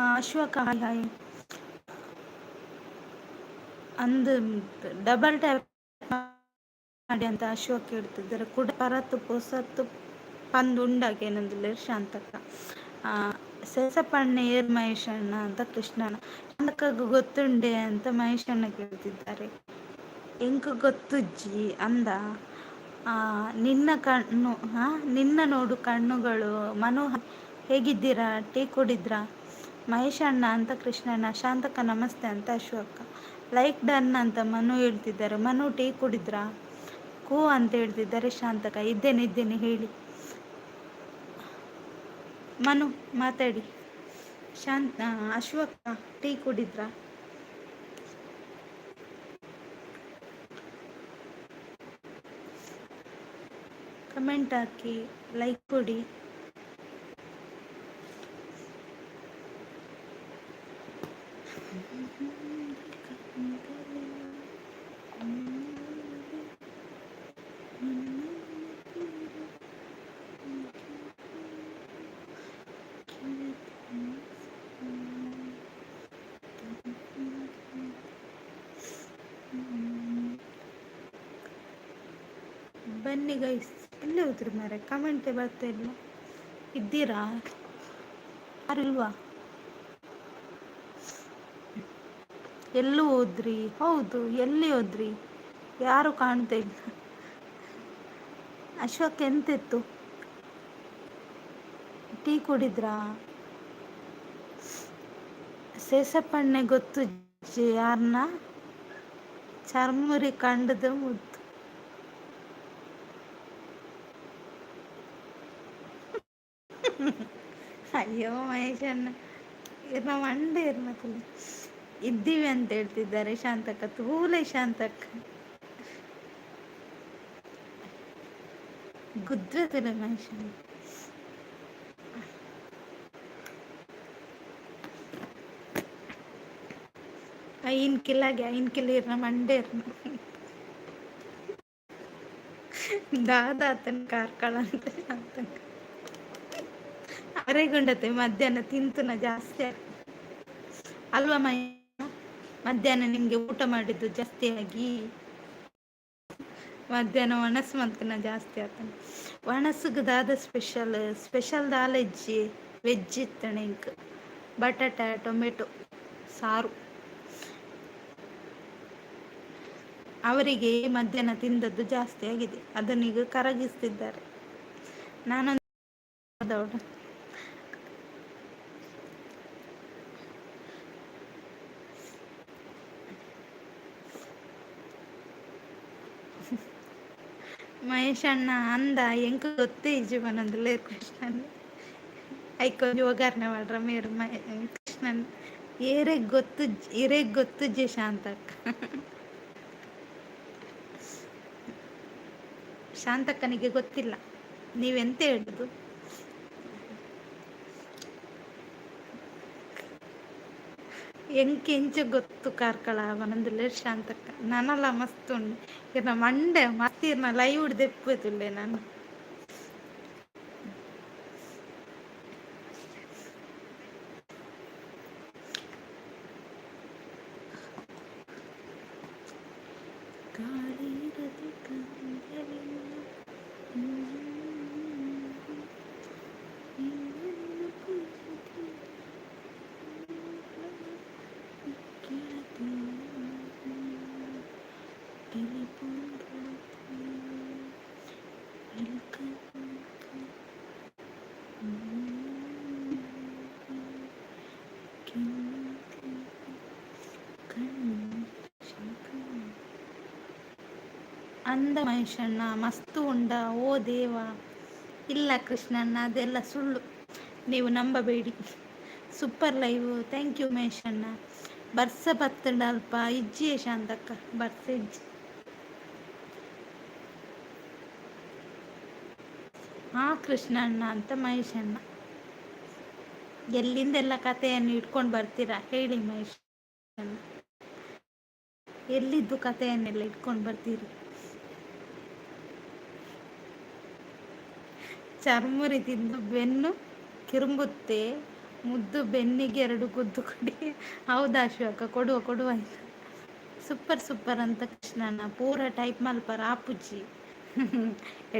ಅಶ್ವಕ ಹಾಯ್ ಹಾಯ್ ಅಂದು ಡಬಲ್ ಟ್ಯಾಪ್ ಮಾಡಿ ಅಂತ ಅಶೋಕ್ ಹೇಳ್ತಿದ್ದಾರೆ ಕೂಡ ಪರತ್ತು ಪೊಸತ್ತು ಪಂದು ಉಂಡಾಗೇನಂದಿಲ್ಲ ಶಾಂತಕ್ಕ ಸೆಸಪಣ್ಣೆ ಏರ್ ಮಹೇಶಣ್ಣ ಅಂತ ಕೃಷ್ಣಣ್ಣ ಶಾಂತಕ್ಕ ಗೊತ್ತುಂಡೆ ಅಂತ ಮಹೇಶಣ್ಣ ಕೇಳ್ತಿದ್ದಾರೆ ಎಂಕ ಗೊತ್ತುಜ್ಜಿ ಅಂದ ನಿನ್ನ ಕಣ್ಣು ನಿನ್ನ ನೋಡು ಕಣ್ಣುಗಳು ಮನು ಹೇಗಿದ್ದೀರಾ ಟೀ ಕುಡಿದ್ರಾ ಮಹೇಶ್ ಅಣ್ಣ ಅಂತ ಕೃಷ್ಣಣ್ಣ ಶಾಂತಕ್ಕ ನಮಸ್ತೆ ಅಂತ ಅಶೋಕ ಲೈಕ್ ಡನ್ ಅಂತ ಮನು ಹೇಳ್ತಿದ್ದಾರೆ ಮನು ಟೀ ಕುಡಿದ್ರಾ ಕೋ ಅಂತ ಹೇಳ್ತಿದ್ದಾರೆ ಶಾಂತಕ. ಇದ್ದೇನೆ ಇದ್ದೇನೆ ಹೇಳಿ. ಮನು ಮಾತಾಡಿ. ಶಾಂತ ಅಶ್ವಕ್ಕ ಟೀ ಕುಡಿದ್ರಾ? ಕಮೆಂಟ್ ಹಾಕಿ, ಲೈಕ್ ಕೊಡಿ. ಬನ್ನಿ ಗೈಸ್. ಎಲ್ಲಿ ಹೋದ್ರಿ ಮಾರೆ? ಕಮೆಂಟೇ ಬರ್ತಾ ಇಲ್ಲ. ಇದ್ದೀರಾ? ಯಾರಿಲ್ವಾ? ಎಲ್ಲೂ ಹೋದ್ರಿ? ಹೌದು, ಎಲ್ಲಿ ಹೋದ್ರಿ? ಯಾರು ಕಾಣ್ತಾ ಇಲ್ಲ. ಅಶೋಕ್ ಎಂತಿತ್ತು? ಟೀ ಕುಡಿದ್ರಾ? ಸೇಸಪ್ಪಣ್ಣೆ ಗೊತ್ತು ಯಾರನ್ನ? ಚರ್ಮುರಿ ಕಂಡದ ಮುದ್ದು. ಅಯ್ಯೋ ಮಹೇಶಣ್ಣ, ನಾವು ಮಂಡೆ ಇರ್ಮತ್ತಲ್ಲ ಇದ್ದೀವಿ ಅಂತ ಹೇಳ್ತಿದ್ದಾರೆ ಶಾಂತಕ್ಕ. ತೂಲೆ ಶಾಂತಕ್ಕ ಗುದ್ರತಿಲ್ಲ ಮಹೇಶಣ್ಣ. ಐನ್ ಕಿಲ್ಲಾಗೆ ಐನ್ ಕಿಲ್ಲ ಇರ್ನ ಮಂಡೆ ಇರ್ನ ದಾದ ಆತನ ಕಾರ್ಕಳ ಅಂತ ಅರೆಗೊಂಡತೆ ಮಧ್ಯಾಹ್ನ ತಿಂತುನ ಜಾಸ್ತಿ ಅಲ್ವಾ ಮೈ? ಮಧ್ಯಾಹ್ನ ನಿಮ್ಗೆ ಊಟ ಮಾಡಿದ್ದು ಜಾಸ್ತಿ ಆಗಿ ಮಧ್ಯಾಹ್ನ ಒಣಸು ಮಂತನ ಜಾಸ್ತಿ ಆತನ. ಒಣಸುಗೆ ದಾದ ಸ್ಪೆಷಲ್ ಸ್ಪೆಷಲ್ ದಾಲೆಜ್ಜಿ ವೆಜ್ ಇತ್ತಣ ಇಂಕ್ ಬಟಾಟ ಟೊಮೆಟೊ ಸಾರು. ಅವರಿಗೆ ಮಧ್ಯಾಹ್ನ ತಿಂದದ್ದು ಜಾಸ್ತಿ ಆಗಿದೆ, ಅದನ್ನೀಗ ಕರಗಿಸ್ತಿದ್ದಾರೆ. ನಾನೊಂದು ಮಹೇಶ್ ಅಣ್ಣ ಅಂದ ಎಂಕ ಗೊತ್ತೇ ಜೀವನದಲ್ಲೇ ಕೃಷ್ಣನ್ ಐಕೊಂಜಿ ಒಗಾರ್ನೆ ಮಾಡ್ರ ಮೇರು ಕೃಷ್ಣನ್ ಇರೇಗ್ ಗೊತ್ತು ಜೆ ಶಾಂತಕ್ಕ. ಶಾಂತಕ್ಕನಿಗೆ ಗೊತ್ತಿಲ್ಲ ನೀವೆಂತ ಹೇಳುದು. ಎಂಚ ಗೊತ್ತು ಕಾರ್ಕಳ ಅವನಂದಲೇ ಶಾಂತಕ್ಕ. ನಾನಲ್ಲ ಮಸ್ತ್ ಉಂಡು ಇರ್ನ ಮಂಡೆ ಮತ್ತಿರ್ನ ಲೈವ್ ಹಿಡ್ದೆಪ್ಪುತ್ತುಳ್ಳೆ ನಾನು. ಅಂದ ಮಹೇಶಣ್ಣ ಮಸ್ತು ಉಂಡ ಓ ದೇವ. ಇಲ್ಲ ಕೃಷ್ಣಣ್ಣ, ಅದೆಲ್ಲ ಸುಳ್ಳು, ನೀವು ನಂಬಬೇಡಿ. ಸೂಪರ್ ಲೈವ್, ಥ್ಯಾಂಕ್ ಯು ಮಹೇಶಣ್ಣ. ಬರ್ಸ ಬತ್ತಂಡ ಅಲ್ಪ ಇಜ್ಜಿ ಶಾಂತಕ್ಕ ಬರ್ಸ ಇಜ್ಜಿ. ಹಾ ಕೃಷ್ಣಣ್ಣ ಅಂತ ಮಹೇಶಣ್ಣ. ಎಲ್ಲಿಂದೆಲ್ಲ ಕಥೆಯನ್ನು ಇಟ್ಕೊಂಡು ಬರ್ತೀರಾ ಹೇಳಿ ಮಹೇಶ್? ಎಲ್ಲಿದ್ದು ಕಥೆಯನ್ನೆಲ್ಲ ಇಟ್ಕೊಂಡು ಬರ್ತೀರಿ? ಚರ್ಮುರಿ ತಿಂದು ಬೆನ್ನು ಕಿರುಂಬುತ್ತೆ, ಮುದ್ದು ಬೆನ್ನಿಗೆ 2 ಗುದ್ದು ಕೊಡಿ. ಹೌದಾ ಶಿವಕ್ಕ, ಕೊಡುವ ಕೊಡುವ ಆಯ್ತು. ಸೂಪರ್ ಸೂಪರ್ ಅಂತ ಕೃಷ್ಣಣ್ಣ ಪೂರ ಟೈಪ್ ಮಲ್ಪರ ಆಪುಜಿ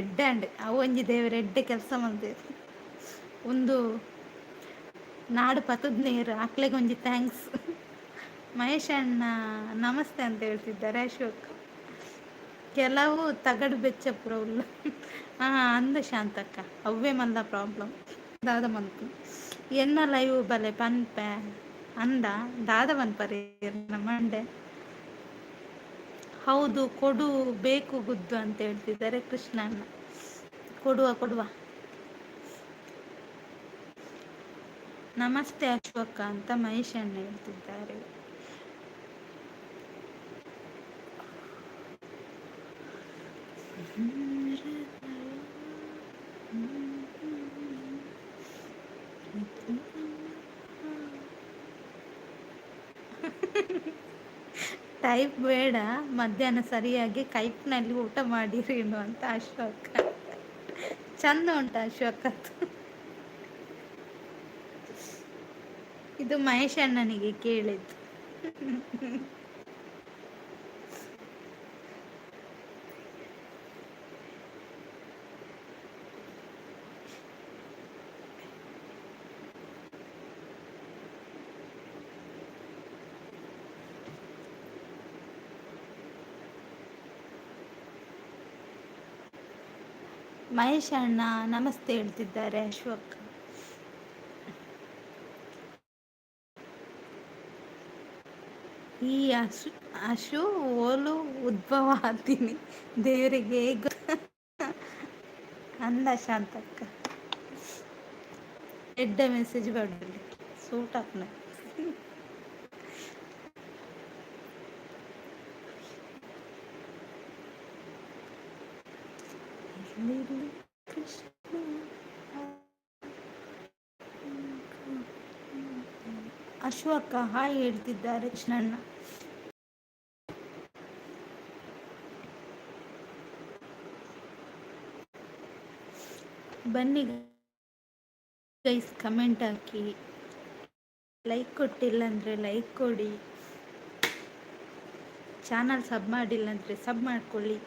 ಎಡ್ಡಂಡ್ ಅವು ಒಂಜಿ ದೇವರು ಎಡ್ಡೆ ಕೆಲಸ ಮಾಡ್ತೇವೆ. ಒಂದು ನಾಡು ಪತದ್ ನೀರು ಆಕ್ಲೆಗೆ ಒಂಜಿ ಥ್ಯಾಂಕ್ಸ್. ಮಹೇಶ್ ಅಣ್ಣ ನಮಸ್ತೆ ಅಂತ ಹೇಳ್ತಿದ್ದಾರೆ ಅಶೋಕ್. ಕೆಲವು ತಗಡು ಬೆಚ್ಚ ಪುರ ಉಲ್ಲ. ಅಂದ ಶಾಂತಕ್ಕ ಅವೇ ಮಲ್ಲ ಪ್ರಾಬ್ಲಮ್ ದಾದ ಮಲ್ಪು ಎನ್ನ ಲೈವ್ ಬಲೆ ಪನ್ಪೆ ಅಂದ ದಾದ ಮನ್ಪರೆ ಮಂಡೆ. ಹೌದು, ಕೊಡು, ಬೇಕು ಗುದ್ದು ಅಂತ ಹೇಳ್ತಿದ್ದಾರೆ ಕೃಷ್ಣಣ್ಣ. ಕೊಡುವ ಕೊಡುವ. ನಮಸ್ತೆ ಅಶೋಕ ಅಂತ ಮಹೇಶ್ ಅಣ್ಣ ಹೇಳ್ತಿದ್ದಾರೆ. ಟೈಪ್ ಬೇಡ, ಮಧ್ಯಾಹ್ನ ಸರಿಯಾಗಿ ಕೈಪ್ನಲ್ಲಿ ಊಟ ಮಾಡಿರೇನು ಅಂತ ಅಶೋಕ. ಚಂದ ಉಂಟ ಅಶೋಕತ್ತು. ಇದು ಮಹೇಶ್ ಅಣ್ಣನಿಗೆ ಕೇಳಿದ್ದು. ಮಹೇಶ್ ಅಣ್ಣ ನಮಸ್ತೆ ಹೇಳ್ತಿದ್ದಾರೆ ಅಶೋಕ್. ಈ ಅಶು ಓಲು ಉದ್ಭವ ಆತೀನಿ ದೇವರಿಗೆ ಅಂದ ಶಾಂತಕ್ಕ. ಎಡ್ಡ ಮೆಸೇಜ್ ಬರಲಿ ಸೂಟ್ ಹಾಕ್ನ. ಅಶೋಕ ಹಾಯ್ ಹೇಳ್ತಿದ್ದಾರೆ ಕೃಷ್ಣಣ್ಣ. ಬನ್ನಿ ಗೈಸ್, ಕಮೆಂಟ್ ಹಾಕಿ, ಲೈಕ್ ಕೊಟ್ಟಿಲ್ಲ ಅಂದರೆ ಲೈಕ್ ಕೊಡಿ, ಚಾನಲ್ ಸಬ್ ಮಾಡಿಲ್ಲ ಅಂದರೆ ಸಬ್ ಮಾಡ್ಕೊಳ್ಳಿ.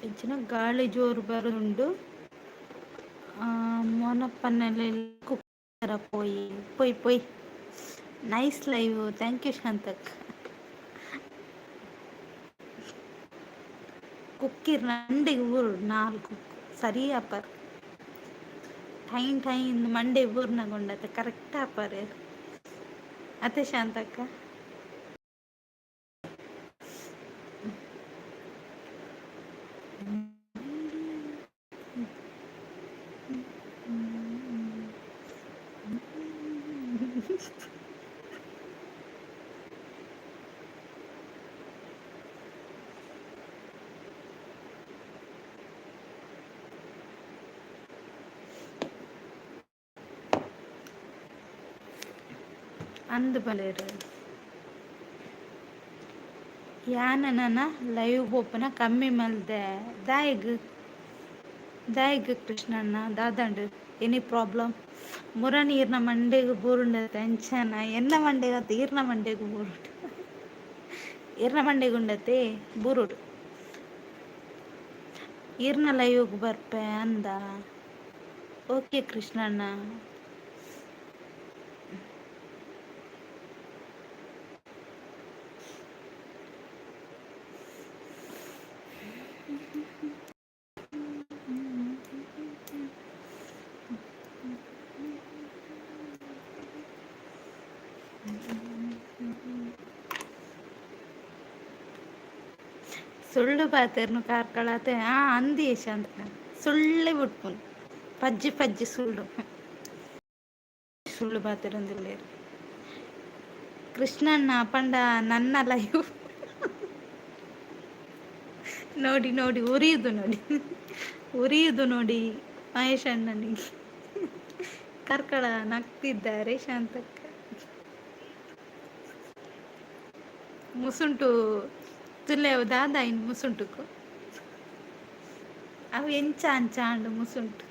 ಹೆಚ್ಚಿನ ಗಾಳಿ ಜೋರು ಬರುಂಡು. ಮೊನಪ್ಪನಲ್ಲಿ ಕುಕ್ಕರ ಪೋಯಿ ಪೊಯ್ ಪೊಯ್. ನೈಸ್ ಲೈವ್, ಥ್ಯಾಂಕ್ ಯು ಶಾಂತಕ್. ಕುಕ್ಕಿರ್ ಮಂಡೆಗೆ ಊರು 4 ಸರಿ ಅಪ್ಪರ್ ಟೈನ್ ಟೈನ್ ಮಂಡೆ ಊರ್ನಗೊಂಡತ್ತೆ ಕರೆಕ್ಟ್ ಅಪ್ಪರ್ ಅತ್ತೆ ಶಾಂತಕ್ಕ. ಅಂದು ಬಲೇರು ಯಾನನ ಲೈವ್ ಓಪನ ಕಮ್ಮಿ ಮಲ್ದೆ ದಾಯಿಗ್ ಕೃಷ್ಣಣ್ಣ ದಾದಂಡು ಎನಿ ಪ್ರಾಬ್ಲಮ್. ಮುರ ನೀರ್ನ ಮಂಡೆಗೆ ಬೂರುಂಡ ಟೆನ್ಷನ್ ಎನ್ನ ಮಂಡೆಗೆ ಆತ ಈರ್ನ ಮಂಡೆಗೆ ಬೂರುಡು ಈರ್ನ ಮಂಡೆಗೆ ಉಂಡತೆ ಬೂರುಡು ಈರ್ನ ಲೈವ್ಗೆ ಬರ್ಪೆ ಅಂದ. ಓಕೆ ಕೃಷ್ಣಣ್ಣ. ಸುಳ್ಳು ಬಾತೇರ್ನು ಕಾರ್ಕಳತೆ ಆ ಅಂದೇಶ ಅಂತ ಸುಳ್ಳೆ ಬಿಟ್ಪುನು ಪಜ್ಜಿ ಪಜ್ಜಿ ಸುಳ್ಳು ಸುಳ್ಳು ಬಾತಿರಂದಿಲ್ಲೇರು ಕೃಷ್ಣಣ್ಣ ಪಂಡ ನನ್ನ ಲೈವ್ ನೋಡಿ ನೋಡಿ ಉರಿಯುದು ನೋಡಿ ಉರಿಯುದು ನೋಡಿ ಮಹೇಶ್ ಅಣ್ಣನಿಗೆ ಕಾರ್ಕಳ ನಗ್ತಿದ್ದಾರೆ ಶಾಂತಕ್ಕ ಮುಸುಂಟು ತುಲ್ಲೇವು ದಾದ ಇನ್ನು ಮುಸುಂಟುಕು ಅವು ಎಂಚ ಅಂಚ ಅಂಡು ಮುಸುಂಟು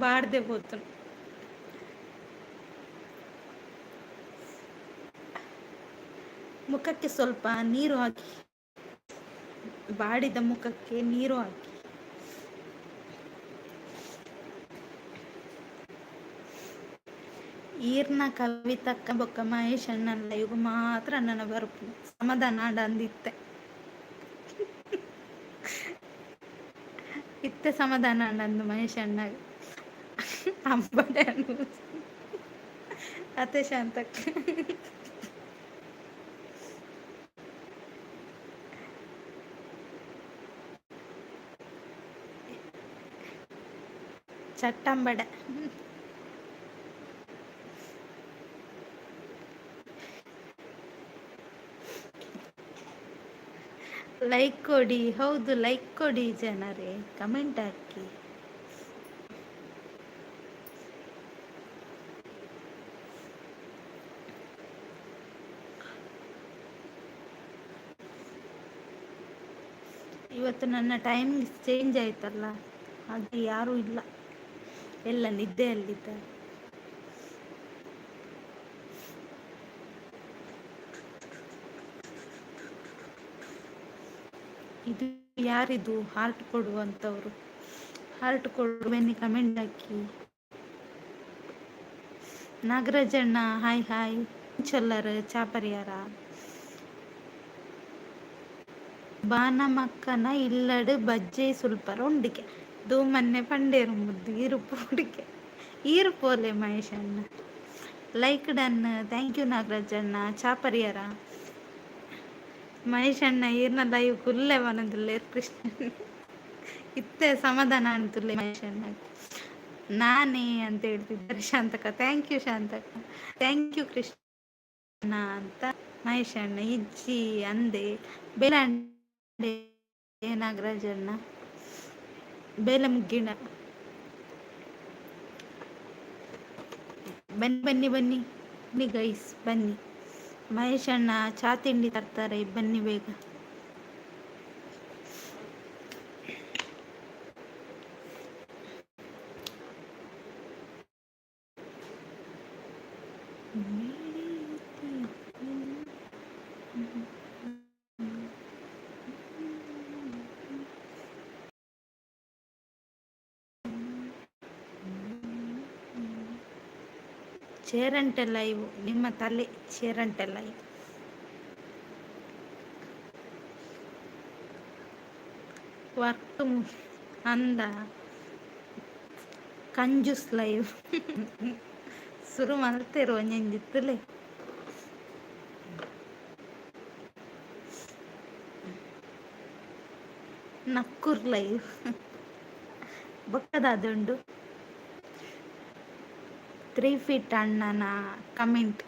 ಬಾಡ್ದೆ ಹೋತು ಮುಖಕ್ಕೆ ಸ್ವಲ್ಪ ನೀರು ಹಾಕಿ ಬಾಡಿದ ಮುಖಕ್ಕೆ ನೀರು ಹಾಕಿ ಈರ್ನ ಕವಿತಕ್ಕ ಬೊಕ್ಕ ಮಹೇಶ್ ಅಣ್ಣನ ಇವು ಮಾತ್ರ ನನ್ನ ಬರ್ಪು ಸಮಾಧಾನ ಆಡ ಅಂದಿತ್ತೆ ಇತ್ತೆ ಸಮಾಧಾನ ಅಂದು ಮಹೇಶ್ ಅಣ್ಣಗೆ ಅಂಬಡೆ ಅತ್ತೆ ಶಾಂತಕ್ಕ ಚಟ್ಟಂಬಡೆ ಲೈಕ್ ಕೊಡಿ ಹೌದು ಲೈಕ್ ಕೊಡಿ ಜನರೇ ಕಮೆಂಟ್ ಹಾಕಿ ಇವತ್ತು ನನ್ನ ಟೈಮ್ ಚೇಂಜ್ ಆಯ್ತಲ್ಲ ಹಾಗೆ ಯಾರೂ ಇಲ್ಲ ಎಲ್ಲ ನಿದ್ದೆಯಲ್ಲಿದ್ದಾರೆ ಇದು ಯಾರಿದು ಹಾರ್ಟ್ ಕೊಡುವಂಥವ್ರು ಹಾರ್ಟ್ ಕೊಡು ಬನ್ನಿ ಕಮೆಂಟ್ ಹಾಕಿ ನಾಗರಾಜಣ್ಣ ಹಾಯ್ ಹಾಯ್ ಚೊಲ್ಲರ್ ಚಾಪರಿಯಾರ ಬಾನಮಕ್ಕನ ಇಲ್ಲಡು ಬಜ್ಜೆ ಸುಲ್ಪರ ಉಂಡಿಕೆ ದೂಮನ್ನೆ ಪಂಡೇರು ಮುದ್ದು ಈರುಪು ಉಡಿಕೆ ಈರುಪೋಲೆ ಮಹೇಶ್ ಅಣ್ಣ ಲೈಕ್ ಡನ್ ಥ್ಯಾಂಕ್ ಯು ನಾಗರಾಜಣ್ಣ ಚಾಪರಿಯಾರ ಮಹೇಶ್ ಅಣ್ಣ ಈರ್ನ ಲೈವ್ ಕುಲ್ಲೆ ಬನದಿಲ್ಲ ಕೃಷ್ಣ ಇತ್ತೆ ಸಮಾಧಾನ ಅನ್ತಿಲ್ಲ ಮಹೇಶ್ ಅಣ್ಣ ನಾನೇ ಅಂತ ಹೇಳ್ತಿದ್ದಾರೆ ಶಾಂತಕ ಥ್ಯಾಂಕ್ ಯು ಶಾಂತಕ ಥ್ಯಾಂಕ್ ಯು ಕೃಷ್ಣ ಅಂತ ಮಹೇಶ್ ಅಣ್ಣ ಇಜ್ಜಿ ಅಂದೆ ಬೇಲೆ ನಾಗರಾಜಣ್ಣ ಬೇಲೆ ಮುಗ್ಗಿಣ ಬನ್ನಿ ಬನ್ನಿ ಬನ್ನಿ ಬನ್ನಿ ಗೈಸ್ ಬನ್ನಿ ಮಹೇಶ್ ಅಣ್ಣ ಚಾ ತಿಂಡಿ ತರ್ತಾರೆ ಬನ್ನಿ ಬೇಗ ಚೇರಂಟೆಲ್ಲ ಇವು ನಿಮ್ಮ ತಲೆ ಚೇರಂಟೆಲ್ಲ ಇವು ವರ್ಕ್ ಅಂದ ಕಂಜೂಸ್ ಲೈವ್ ಶುರು ಮಲ್ತೇರೋ ನೆಂದಿತ್ತಲೇ ನಕ್ಕೂರ್ ಲೈವ್ ಬೊಕ್ಕದಾದುಂಡು 3 feet ಅಣ್ಣನ ಕಮೆಂಟ್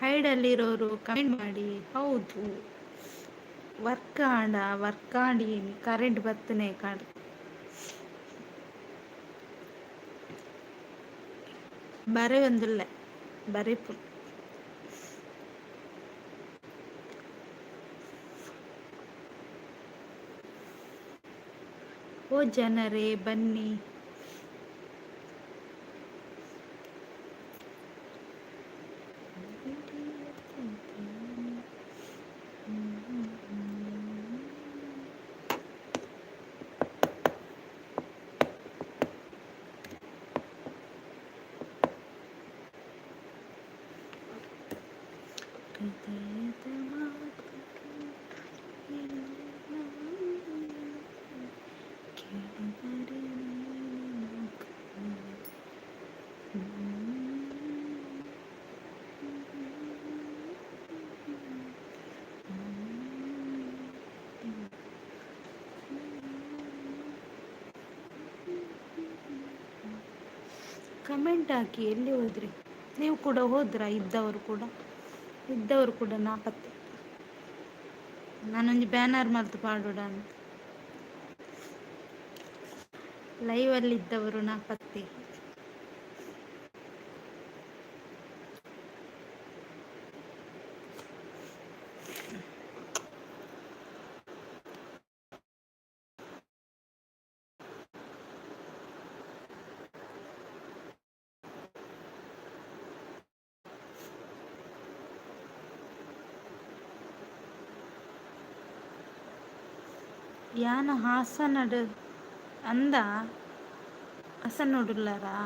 ಹೈಡಲ್ಲಿರೋರು ಕಮೆಂಟ್ ಮಾಡಿ ಹೌದು ವರ್ಕ್ ಆಡಿ ಕರೆಂಟ್ ಬರ್ತನೆ ಕಾಡು ಬರೆ ಒಂದಿಲ್ಲ ಬರೀಪು ಓ ಜನರೇ ಬನ್ನಿ ಕಮೆಂಟ್ ಹಾಕಿ ಎಲ್ಲಿ ಹೋದ್ರಿ. ನೀವು ಕೂಡ ಹೋದ್ರಾ? ಇದ್ದವರು ಕೂಡ ನಾಪತ್ತೆ. ನಾನೊಂದು ಬ್ಯಾನರ್ ಮಲ್ತು ಪಾಡೋಡ ಅಂತ. ಲೈವಲ್ಲಿ ಇದ್ದವರು ನಾಪತ್ತೆ. ಯಾನ ಹಾಸನಡ್ ಅಂದ ಹಸನೋಡುಲ್ಲಾರಾ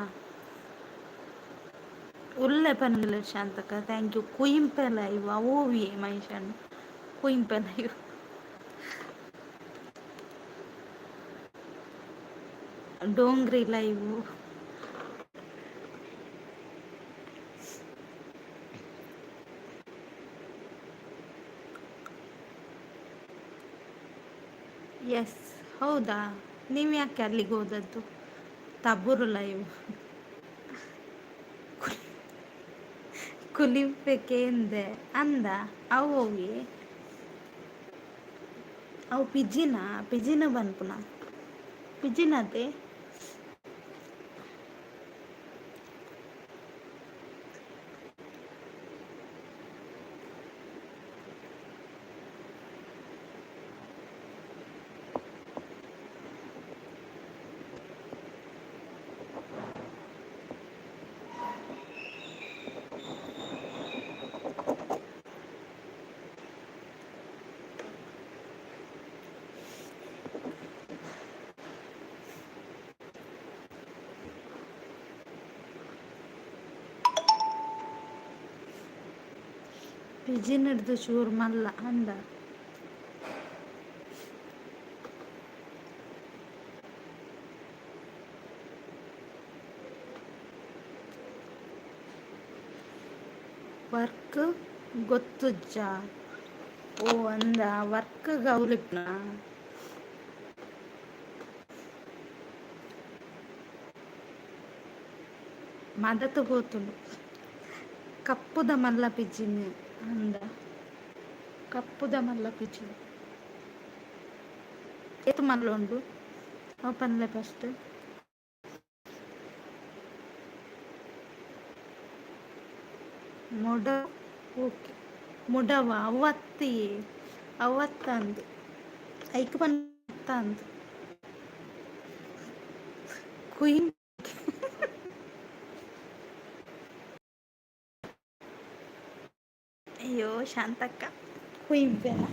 ಉಲ್ಲೆ ಪನೊಂದುಲ್ಲೆ ಶಾಂತಕ್ಕ. Thank you. ಕುಯಿಂಪೆಲ ಇವು ಅವೋವಿಯೇ ಮೈಷನ್ ಕುಯಿಂಪೆಲ ಇವು ಡೋಂಗ್ರಿ ಲೈವು. ಎಸ್, ಹೌದಾ? ನೀವು ಯಾಕೆ ಅಲ್ಲಿಗೆ ಹೋದದ್ದು? ತಬ್ಬುರು ಲೈವ್ ಕುಲಿಂಪೆಕೆಂದೆ ಅಂದ ಅವೋವಿ ಅವು ಪಿಜಿನ ಬನ್ಪುನ ಪಿಜಿನತೆ. ಪಿಜಿನ್ ಹಿಡ್ದು ಚೂರು ಮಲ್ಲ ಅಂದ. ವರ್ಕ್ ಗೊತ್ತುಜ್ಜ. ಓ ಅಂದ ವರ್ಕ್ ಗೌಲಿಪ್ನ. ಮದತು ಹೋತುಂಡು ಕಪ್ಪುದ ಮಲ್ಲ ಪಿಜಿನ್ ಅಂದ. ಕಪ್ಪುದ ಮಲ್ಲ ಪಿಜಿನ್ ಏತು ಮಲ್ಲ ಉಂಡು ಓಪನ್ಲೆ ಫಸ್ಟ್. ಮೊಡ ಓಕೆ ಮುಡವ ಅವತ್ತಿ ಅವತ್ತಂದು ಐಕ್ ಬಂತ ಅಂದು ಕುಯಿನ್. ಅಯ್ಯೋ ಶಾಂತಕ್ಕ ಕುಯಿಂಪೆನ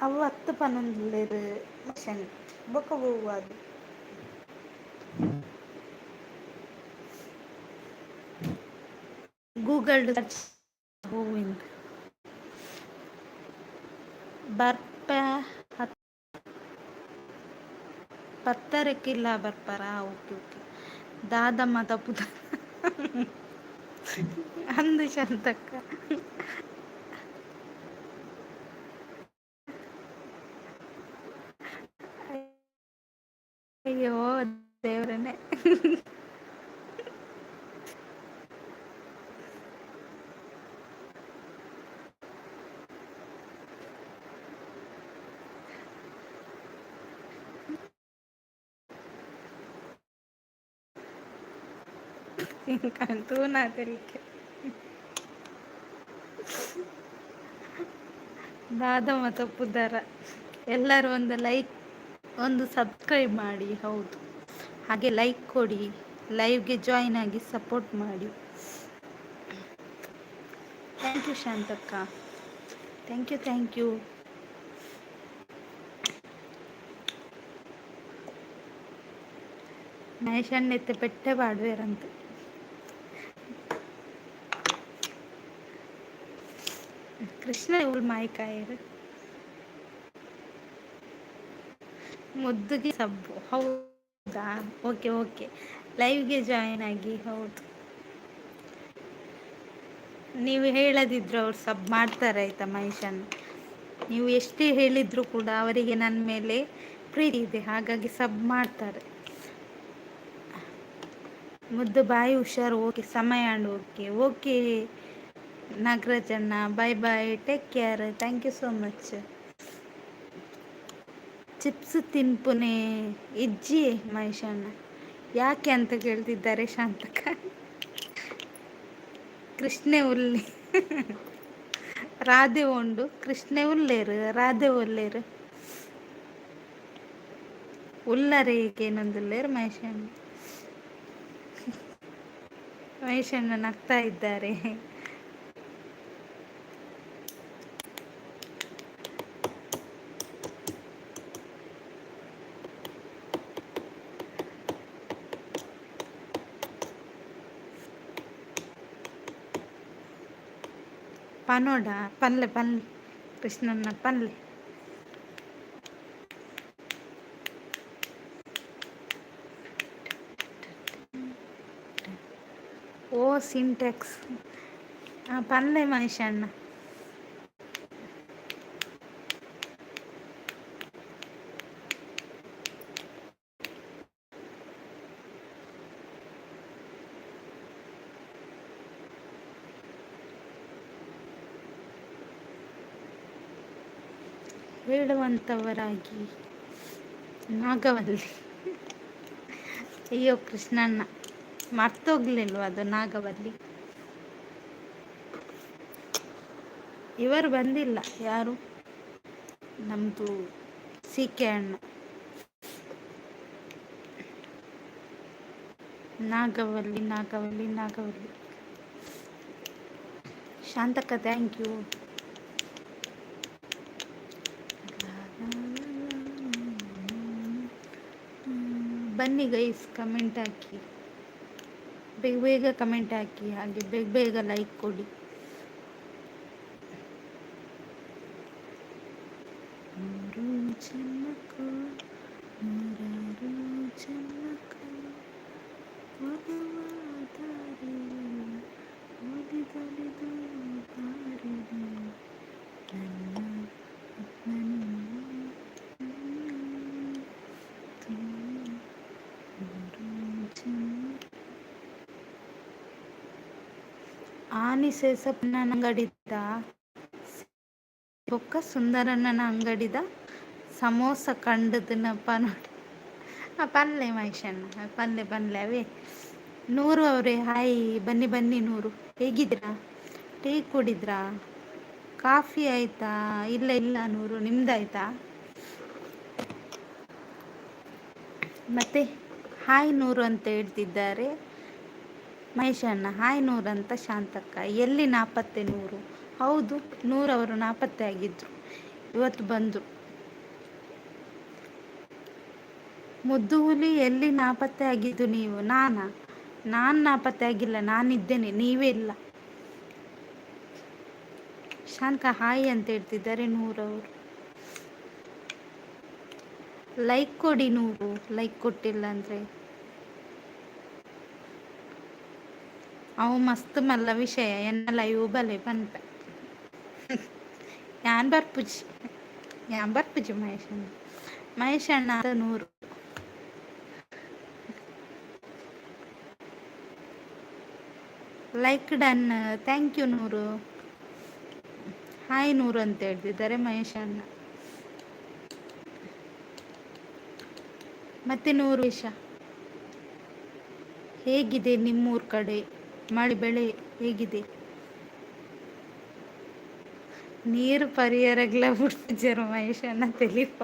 ಅವು ಹತ್ತು ಪನ್ನೊಂದುಲ್ಲೇರು ಮಿಷನ್ ಬೊಕ್ಕ ಹೋಗುವುದು. ಗೂಗಲ್ ಹೂವಿಂದ ಬರ್ಪ ಪತ್ತರಕ್ಕಿಲ್ಲ ಬರ್ಪಾರ. Okay okay. ದಾದಮ್ಮ ತಪ್ಪುದ ಅಂದು ಶಾಂತಕ್ಕ. ಅಯ್ಯೋ ದೇವ್ರನೆ. ಇಂಕಂತೂ ನಾ ತೆಲಿಕೆ ದಾದಮ್ಮ ತಪ್ಪುದಾರ. ಎಲ್ಲರೂ ಒಂದು ಲೈಕ್ ಒಂದು ಸಬ್ಸ್ಕ್ರೈಬ್ ಮಾಡಿ. ಹೌದು, ಹಾಗೆ ಲೈಕ್ ಕೊಡಿ, ಲೈವ್ಗೆ ಜಾಯಿನ್ ಆಗಿ ಸಪೋರ್ಟ್ ಮಾಡಿ. ಥ್ಯಾಂಕ್ ಯು ಶಾಂತಕ್ಕ. Thank you. ಮಹೇಶಣ್ಣ ಎತ್ತೆ ಪೆಟ್ಟೆ ಪಾಡುವೇರಂತ. ಕೃಷ್ಣ ಇವಳು ಮಾಯಿಕಾಯರು ಮುದ್ದುಗೆ ಸಬ್ಬು. ಹೌದಾ? Okay okay. ಲೈವ್ಗೆ ಜಾಯಿನ್ ಆಗಿ. ಹೌದು, ನೀವು ಹೇಳದಿದ್ರು ಅವ್ರು ಸಬ್ ಮಾಡ್ತಾರೆ ಆಯ್ತಾ ಮಹೇಶನ್. ನೀವು ಎಷ್ಟೇ ಹೇಳಿದ್ರು ಕೂಡ ಅವರಿಗೆ ನನ್ನ ಮೇಲೆ ಪ್ರೀತಿ ಇದೆ, ಹಾಗಾಗಿ ಸಬ್ ಮಾಡ್ತಾರೆ. ಮುದ್ದು ಬಾಯಿ ಹುಷಾರು. ಓಕೆ ಸಮಯ ಅಂಡ್ ಓಕೆ ಓಕೆ ನಾಗರಾಜಣ್ಣ, bye bye, take care, thank you so much. Chips ತಿನ್ಪುನೆ ಇಜ್ಜಿ ಮಹೇಶಣ್ಣ ಯಾಕೆ ಅಂತ ಕೇಳ್ತಿದ್ದಾರೆ ಶಾಂತಕ. ಕೃಷ್ಣೆ ಉಲ್ಲಿ ರಾಧೆ ಉಂಡು, ಕೃಷ್ಣೆ ಉಲ್ಲೇರು, ರಾಧೆ ಒಲ್ಲೇರು, ಉಲ್ಲರೇಗೇನೊಂದುಲ್ಲೇರು ಮಹೇಶಣ್ಣ. ಮಹೇಶಣ್ಣ ನಗ್ತಾ ಇದ್ದಾರೆ. ಪನೋಡ ಪಲ್ಲೆ ಪಲ್ಲೆ ಕೃಷ್ಣಣ್ಣ ಪಲ್ಲೆ. ಓ ಸಿಂಟೆಕ್ಸ್ ಪಲ್ಲೆ ಮಹೇಶಣ್ಣ. ಹೇಳುವಂಥವರಾಗಿ ನಾಗವಲ್ಲಿ. ಅಯ್ಯೋ ಕೃಷ್ಣಣ್ಣ ಮರ್ತೋಗ್ಲಿಲ್ವ ಅದು ನಾಗವಲ್ಲಿ. ಇವರು ಬಂದಿಲ್ಲ ಯಾರು, ನಮ್ಮದು ಸಿ ಕೆ ಅಣ್ಣ. ನಾಗವಲ್ಲಿ ನಾಗವಲ್ಲಿ ನಾಗವಲ್ಲಿ. ಶಾಂತಕ್ಕ ಥ್ಯಾಂಕ್ ಯು. ಬನ್ನಿ ಗೈಸ್, ಕಮೆಂಟ್ ಹಾಕಿ, ಬೇಗ ಬೇಗ ಕಮೆಂಟ್ ಹಾಕಿ, ಹಾಗೆ ಬೇಗ ಬೇಗ ಲೈಕ್ ಕೊಡಿ. ನೂರು ಜನ್ಮಕ್ಕೂ ನೂರಾರು ಜನ್ಮಕ್ಕೂ ಒಲುವ ದಾರಿಯಲ್ಲಿ ಒಲಿದೊಲಿದು ಬಾರಿದೆ ನನ್ನ ಆನಿಸೇಸಪ್ಪನ ಅಂಗಡಿದ ಬೊಕ್ಕ ಸುಂದರಣ್ಣನ ಅಂಗಡಿದ ಸಮೋಸ ಕಂಡದನಪ್ಪ ನೋಡಿ. ಪಲ್ಲೆ ಮಹೇಶಣ್ಣ ಪಲ್ಲೆ ಪಲ್ಲೆ ಅವೇ. ನೂರು ಅವರೇ ಹಾಯ್, ಬನ್ನಿ ಬನ್ನಿ ನೂರು. ಹೇಗಿದ್ದೀರಾ? ಟೀ ಕುಡಿದ್ರಾ? ಕಾಫಿ ಆಯ್ತಾ? ಇಲ್ಲ ಇಲ್ಲ ನೂರು, ನಿಮ್ದಾಯ್ತಾ? ಮತ್ತೆ ಹಾಯ್ ನೂರು ಅಂತ ಹೇಳ್ತಿದ್ದಾರೆ ಮಹೇಶಣ್ಣ. ಹಾಯ್ ನೂರು ಅಂತ ಶಾಂತಕ್ಕ. ಎಲ್ಲಿ ನಾಪತ್ತೆ ನೂರು? ಹೌದು, ನೂರವರು ನಾಪತ್ತೆ ಆಗಿದ್ರು, ಇವತ್ತು ಬಂದರು. ಮುದ್ದು ಹುಲಿ ಎಲ್ಲಿ ನಾಪತ್ತೆ ಆಗಿದ್ದು ನೀವು? ನಾನು ನಾಪತ್ತೆ ಆಗಿಲ್ಲ, ನಾನಿದ್ದೇನೆ, ನೀವೇ ಇಲ್ಲ. ಶಾಂತ ಹಾಯ್ ಅಂತ ಹೇಳ್ತಿದ್ದಾರೆ ನೂರವರು. ಲೈಕ್ ಕೊಡಿ ನೂರು, ಲೈಕ್ ಕೊಟ್ಟಿಲ್ಲ ಅಂದರೆ. ಅವು ಮಸ್ತ್ ಮಲ್ಲ ವಿಷಯ ಎನ್ನ ಲೈವ್ ಬಲೆ ಪನ್ಪ ಯಾನ್ ಬರ್ಪುಜಿ ಮಹೇಶಣ್ಣ ಅಂತ ನೂರು. ಲೈಕ್ ಡನ್, ಥ್ಯಾಂಕ್ ಯು ನೂರು. ಹಾಯ್ ನೂರು ಅಂತ ಹೇಳ್ತಿದ್ದಾರೆ ಮಹೇಶಣ್ಣ. ಮತ್ತೆ ನೂರು ವಿಷ ಹೇಗಿದೆ ನಿಮ್ಮೂರ ಕಡೆ? ಮಳೆ ಬೆಳೆ ಹೇಗಿದೆ? ನೀರು ಪರಿಹಾರಗಳ ಬಿಡ್ತಿದ್ದಾರೆ ಮಹೇಶಣ್ಣ ತೆಲಿಪ.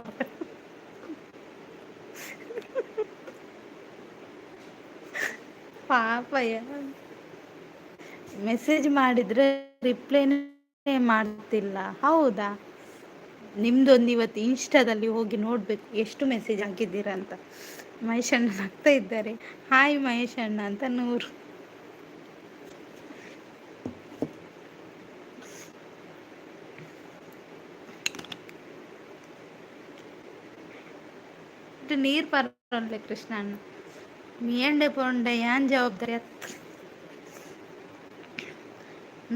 ಪಾಪಯ್ಯ, ಮೆಸೇಜ್ ಮಾಡಿದ್ರೆ ರಿಪ್ಲೈನೇ ಮಾಡ್ತಿಲ್ಲ. ಹೌದಾ? ನಿಮ್ದೊಂದು ಇವತ್ತು ಇನ್ಸ್ಟಾದಲ್ಲಿ ಹೋಗಿ ನೋಡ್ಬೇಕು ಎಷ್ಟು ಮೆಸೇಜ್ ಹಾಕಿದ್ದೀರಾ ಅಂತ. ಮಹೇಶಣ್ಣ ನಗ್ತಾ ಇದ್ದಾರೆ. ಹಾಯ್ ಮಹೇಶಣ್ಣ ಅಂತ ನೂರು. ನೀರು ಪರಲ್ಲ ಕೃಷ್ಣಣ್ಣ, ಮೀಂಡೆ ಪೊಂಡೆ ಯಾನ್ ಜವಾಬ್ದಾರಿ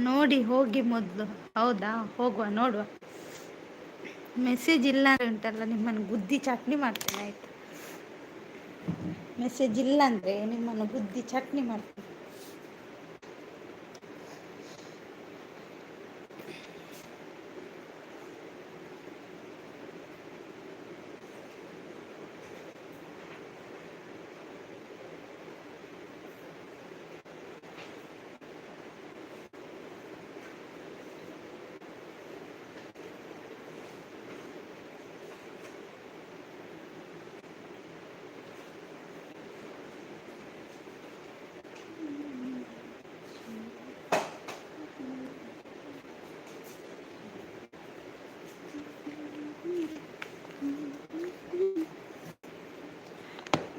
ನೋಡಿ ಹೋಗಿ ಮೊದಲು. ಹೌದಾ? ಹೋಗುವ, ನೋಡುವ. ಮೆಸೇಜ್ ಇಲ್ಲ ಅಂದ್ರೆ ಉಂಟಲ್ಲ ನಿಮ್ಮನ್ನು ಬುದ್ಧಿ ಚಟ್ನಿ ಮಾಡ್ತೇನೆ ಆಯ್ತು. ಮೆಸೇಜ್ ಇಲ್ಲ ಅಂದರೆ ನಿಮ್ಮನ್ನು ಬುದ್ಧಿ ಚಟ್ನಿ ಮಾಡ್ತೇನೆ.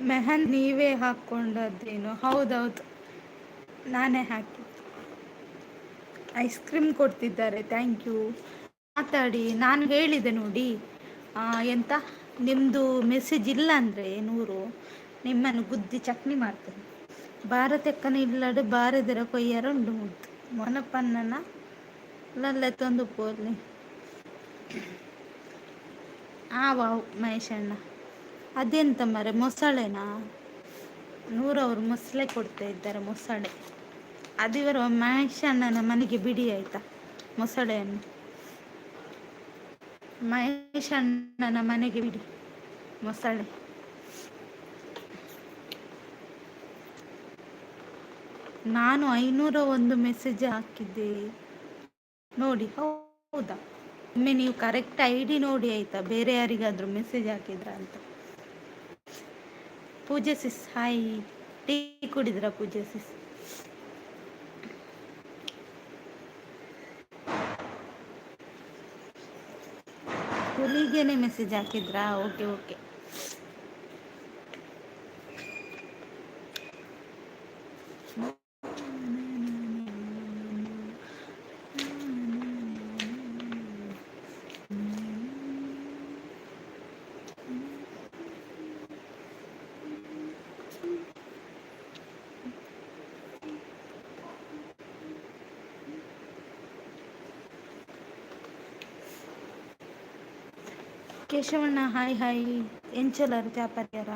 ಮೆಹಂದಿ ನೀವೇ ಹಾಕ್ಕೊಂಡದ್ದೇನು? ಹೌದೌದು, ನಾನೇ ಹಾಕಿ. ಐಸ್ ಕ್ರೀಮ್ ಕೊಡ್ತಿದ್ದಾರೆ, ಥ್ಯಾಂಕ್ ಯು. ಮಾತಾಡಿ, ನಾನು ಹೇಳಿದೆ ನೋಡಿ. ಎಂತ ನಿಮ್ಮದು ಮೆಸೇಜ್ ಇಲ್ಲ ಅಂದರೆ 100 ನಿಮ್ಮನ್ನು ಬುದ್ಧಿ ಚಟ್ನಿ ಮಾಡ್ತೇನೆ. ಭಾರತಕ್ಕನ ಇಲ್ಲಡು ಬಾರದಿರ ಕೊಯ್ಯರ ಉಂಡು ಮುದ್ದು ಮೊನಪನ್ನನ ಲಲ್ಲೆ ತಂದು ಪೋಲಿ. ವಾವ್ ಮಹೇಶಣ್ಣ, ಅದೆಂತ ಮರೆ ಮೊಸಳೆನಾ? 100 ಅವರು ಮೊಸಳೆ ಕೊಡ್ತಾ ಇದ್ದಾರೆ, ಮೊಸಳೆ. ಅದಿವರು ಮಹೇಶಣ್ಣನ ಮನೆಗೆ ಬಿಡಿ ಆಯ್ತಾ ಮೊಸಳೆಯನ್ನು. ಮಹೇಶಣ್ಣನ ಮನೆಗೆ ಬಿಡಿ ಮೊಸಳೆ. ನಾನು 501 ಮೆಸೇಜ್ ಹಾಕಿದ್ದೆ ನೋಡಿ. ಹೌದಾ? ಒಮ್ಮೆ ನೀವು ಕರೆಕ್ಟ್ ID ನೋಡಿ ಆಯ್ತಾ, ಬೇರೆ ಯಾರಿಗಾದ್ರೂ ಮೆಸೇಜ್ ಹಾಕಿದ್ರ ಅಂತ. ಪೂಜೆ ಸಿಸ್ ಹಾಯ್. ಟೀ ಕುಡಿದ್ರ ಪೂಜೆ ಸಿಸ್? ಹುಲಿಗೇನೆ ಮೆಸೇಜ್ ಹಾಕಿದ್ರಾ? Okay okay. ಕೇಶವಣ್ಣ ಹಾಯ್ ಹಾಯ್. ಎಂಚಲರು ಚಾಪರ್ಯಾರ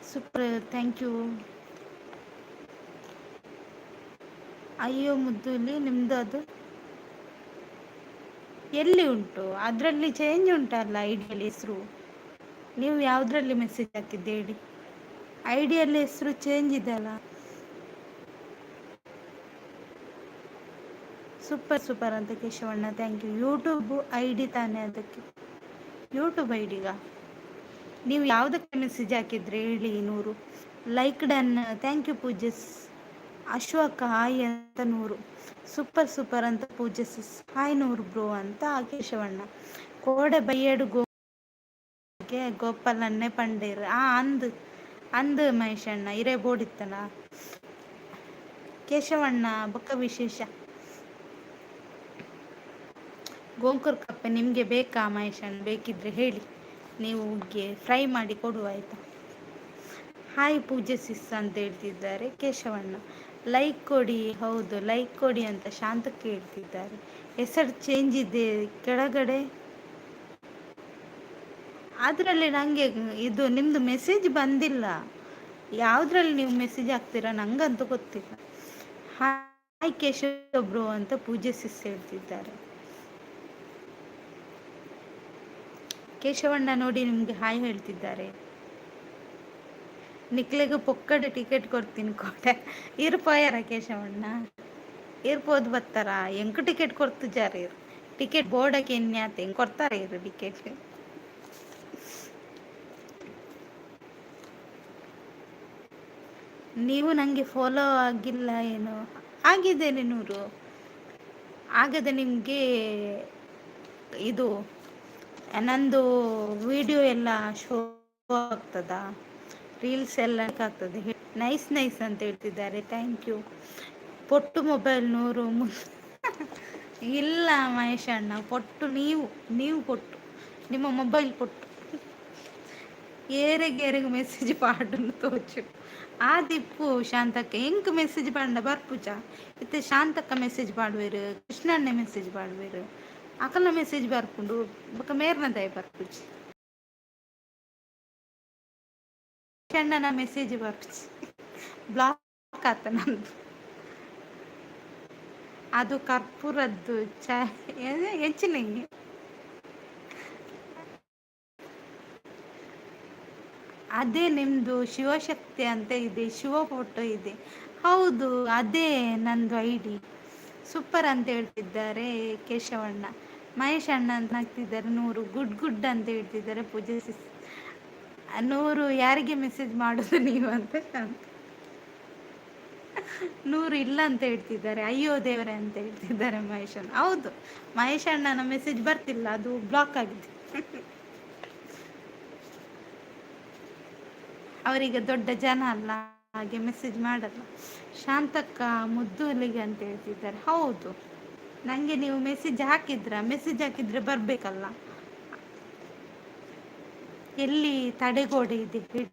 ಸೂಪರ್, ಥ್ಯಾಂಕ್ ಯು. ಅಯ್ಯೋ ಮುದ್ದುಲಿ ನಿಮ್ದು ಅದು ಎಲ್ಲಿ ಉಂಟು? ಅದರಲ್ಲಿ ಚೇಂಜ್ ಉಂಟಲ್ಲ ಐಡಿಯಲ್ಲಿ ಹೆಸರು. ನೀವು ಯಾವುದ್ರಲ್ಲಿ ಮೆಸೇಜ್ ಹಾಕಿದ್ದೆ ಹೇಳಿ? ಐಡಿಯಲ್ಲಿ ಹೆಸರು ಚೇಂಜ್ ಇದೆಯಲ್ಲ. ಸೂಪರ್ ಸೂಪರ್ ಅಂತ ಕೇಶವಣ್ಣ, ಥ್ಯಾಂಕ್ ಯು. ಯೂಟ್ಯೂಬ್ ID ತಾನೇ ಅದಕ್ಕೆ? ಯೂಟ್ಯೂಬ್ ಐಡಿಗ ನೀವು ಯಾವುದಕ್ಕೆ ಮೆಸೇಜ್ ಹಾಕಿದ್ರಿ ಹೇಳಿ? 100 ಲೈಕ್ ಡನ್, ಥ್ಯಾಂಕ್ ಯು ಪೂಜಸ್. ಅಶ್ವಕ ಹಾಯ್ ಅಂತ 100. ಸೂಪರ್ ಸೂಪರ್ ಅಂತ ಪೂಜಸ್ ಹಾಯ್ 100 ಬ್ರೋ ಅಂತ ಕೇಶವಣ್ಣ. ಕೋಡೆ ಬೈಯಡು ಗೋಗೆ ಗೋಪಾಲನ್ನೇ ಪಂಡೇರ್ ಅಂದು ಅಂದು ಮಹೇಶಣ್ಣ ಇರೇ ಬೋಡಿತ್ತನ ಕೇಶವಣ್ಣ ಬೊಕ್ಕ ವಿಶೇಷ. ಗೋಂಕೂರ್ ಕಪ್ಪೆ ನಿಮಗೆ ಬೇಕಾ ಮಹೇಶಣ್ಣ? ಬೇಕಿದ್ರೆ ಹೇಳಿ, ನೀವು ಫ್ರೈ ಮಾಡಿ ಕೊಡುವ ಆಯ್ತಾ. ಹಾಯ್ ಪೂಜೆ ಸಿಸ್ ಅಂತ ಹೇಳ್ತಿದ್ದಾರೆ ಕೇಶವಣ್ಣ. ಲೈಕ್ ಕೊಡಿ. ಹೌದು ಲೈಕ್ ಕೊಡಿ ಅಂತ ಶಾಂತಕ್ಕೆ ಹೇಳ್ತಿದ್ದಾರೆ. ಹೆಸರು ಚೇಂಜ್ ಇದೆ ಕೆಳಗಡೆ. ಅದರಲ್ಲಿ ನನಗೆ ಇದು ನಿಮ್ಮದು ಮೆಸೇಜ್ ಬಂದಿಲ್ಲ. ಯಾವುದ್ರಲ್ಲಿ ನೀವು ಮೆಸೇಜ್ ಹಾಕ್ತೀರಾ ನಂಗಂತೂ ಗೊತ್ತಿಲ್ಲ. ಹಾಯ್ ಕೇಶವ ಬ್ರೋ ಅಂತ ಪೂಜೆ ಸಿಸ್ ಹೇಳ್ತಿದ್ದಾರೆ. ಕೇಶವಣ್ಣ ನೋಡಿ ನಿಮಗೆ ಹಾಯ್ ಹೇಳ್ತಿದ್ದಾರೆ. ನಿಕ್ಲೆಗೆ ಪೊಕ್ಕಡೆ ಟಿಕೆಟ್ ಕೊಡ್ತೀನಿ ಕೊಟ್ಟೆ ಇರ್ಪಾಯಾರ ಕೇಶವಣ್ಣ ಇರ್ಬೋದು ಬರ್ತಾರ. ಎಂಕ ಟಿಕೆಟ್ ಕೊಡ್ತಿದ್ದಾರೆ ಇರು ಟಿಕೆಟ್ ಬೋರ್ಡಕ್ಕೆ ಎನ್ಯಾತ ಹೆಂಗೆ ಕೊಡ್ತಾರೆ ಇರು ಟಿಕೆಟ್. ನೀವು ನನಗೆ ಫಾಲೋ ಆಗಿಲ್ಲ ಏನು? ಆಗಿದ್ದೇನೆ 100. ಆಗದೆ ನಿಮಗೆ ಇದು ನಂದು ವಿಡಿಯೋ ಎಲ್ಲ ಶೋ ಆಗ್ತದಾ? ರೀಲ್ಸ್ ಎಲ್ಲ ಆಗ್ತದೆ? ನೈಸ್ ನೈಸ್ ಅಂತ ಹೇಳ್ತಿದ್ದಾರೆ, ಥ್ಯಾಂಕ್ ಯು. ಪೊಟ್ಟು ಮೊಬೈಲ್ 100 ಇಲ್ಲ ಮಹೇಶ್ ಅಣ್ಣ, ಪೊಟ್ಟು ನೀವು ಪೊಟ್ಟು ನಿಮ್ಮ ಮೊಬೈಲ್ ಪೊಟ್ಟು ಏರೆಗೆ ಮೆಸೇಜ್ ಪಾಡನ್ನು ತೋಚು ಆದಿಪ್ಪು ಶಾಂತಕ್ಕ ಎಂಕ್ ಮೆಸೇಜ್ ಪಾಂಡ ಬರ್ಪುಜ ಇತ್ತೆ ಶಾಂತಕ್ಕ ಮೆಸೇಜ್ ಪಾಡುವೇರು, ಕೃಷ್ಣಣ್ಣೆ ಮೆಸೇಜ್ ಪಾಡುವೇರು. ಅಕಲ್ನ ಮೆಸೇಜ್ ಬರ್ಪುಂಡು ಬೊಕ ಮೇರ್ನ ದಯ ಬರ್ಪುಜಿ ಅಣ್ಣನ ಮೆಸೇಜ್ ಬರ್ಪುಜಿ ಬ್ಲಾಕ್ ಆತ ನಂದು. ಅದು ಕರ್ಪೂರದ್ದು ಹೆಚ್ಚಿನ ಅದೇ ನಿಮ್ದು ಶಿವಶಕ್ತಿ ಅಂತ ಇದೆ, ಶಿವ ಫೋಟೋ ಇದೆ. ಹೌದು, ಅದೇ ನಂದು ಐಡಿ. ಸೂಪರ್ ಅಂತ ಹೇಳ್ತಿದ್ದಾರೆ ಕೇಶವಣ್ಣ. ಮಹೇಶ್ ಅಣ್ಣ ಅಂತ ಹಾಕ್ತಿದ್ದಾರೆ 100. ಗುಡ್ ಗುಡ್ ಅಂತ ಹೇಳ್ತಿದ್ದಾರೆ ಪೂಜೆ 100. ಯಾರಿಗೆ ಮೆಸೇಜ್ ಮಾಡೋದು ನೀವು ಅಂತ 100 ಇಲ್ಲ ಅಂತ ಹೇಳ್ತಿದ್ದಾರೆ. ಅಯ್ಯೋ ದೇವರೇ ಅಂತ ಹೇಳ್ತಿದ್ದಾರೆ ಮಹೇಶ್ ಅಣ್ಣ. ಹೌದು, ಮಹೇಶ್ ಅಣ್ಣನ ಮೆಸೇಜ್ ಬರ್ತಿಲ್ಲ, ಅದು ಬ್ಲಾಕ್ ಆಗಿದೆ. ಅವರಿಗೆ ದೊಡ್ಡ ಜನ ಅಲ್ಲ, ಹಾಗೆ ಮೆಸೇಜ್ ಮಾಡಲ್ಲ. ಶಾಂತಕ್ಕ ಮುದ್ದು ಹುಲಿಗೆ ಅಂತ ಹೇಳ್ತಿದ್ದಾರೆ. ಹೌದು, ನನಗೆ ನೀವು ಮೆಸೇಜ್ ಹಾಕಿದ್ರೆ ಬರಬೇಕಲ್ಲ. ಎಲ್ಲಿ ತಡೆಗೋಡೆ ಇದೆ ಹೇಳಿ.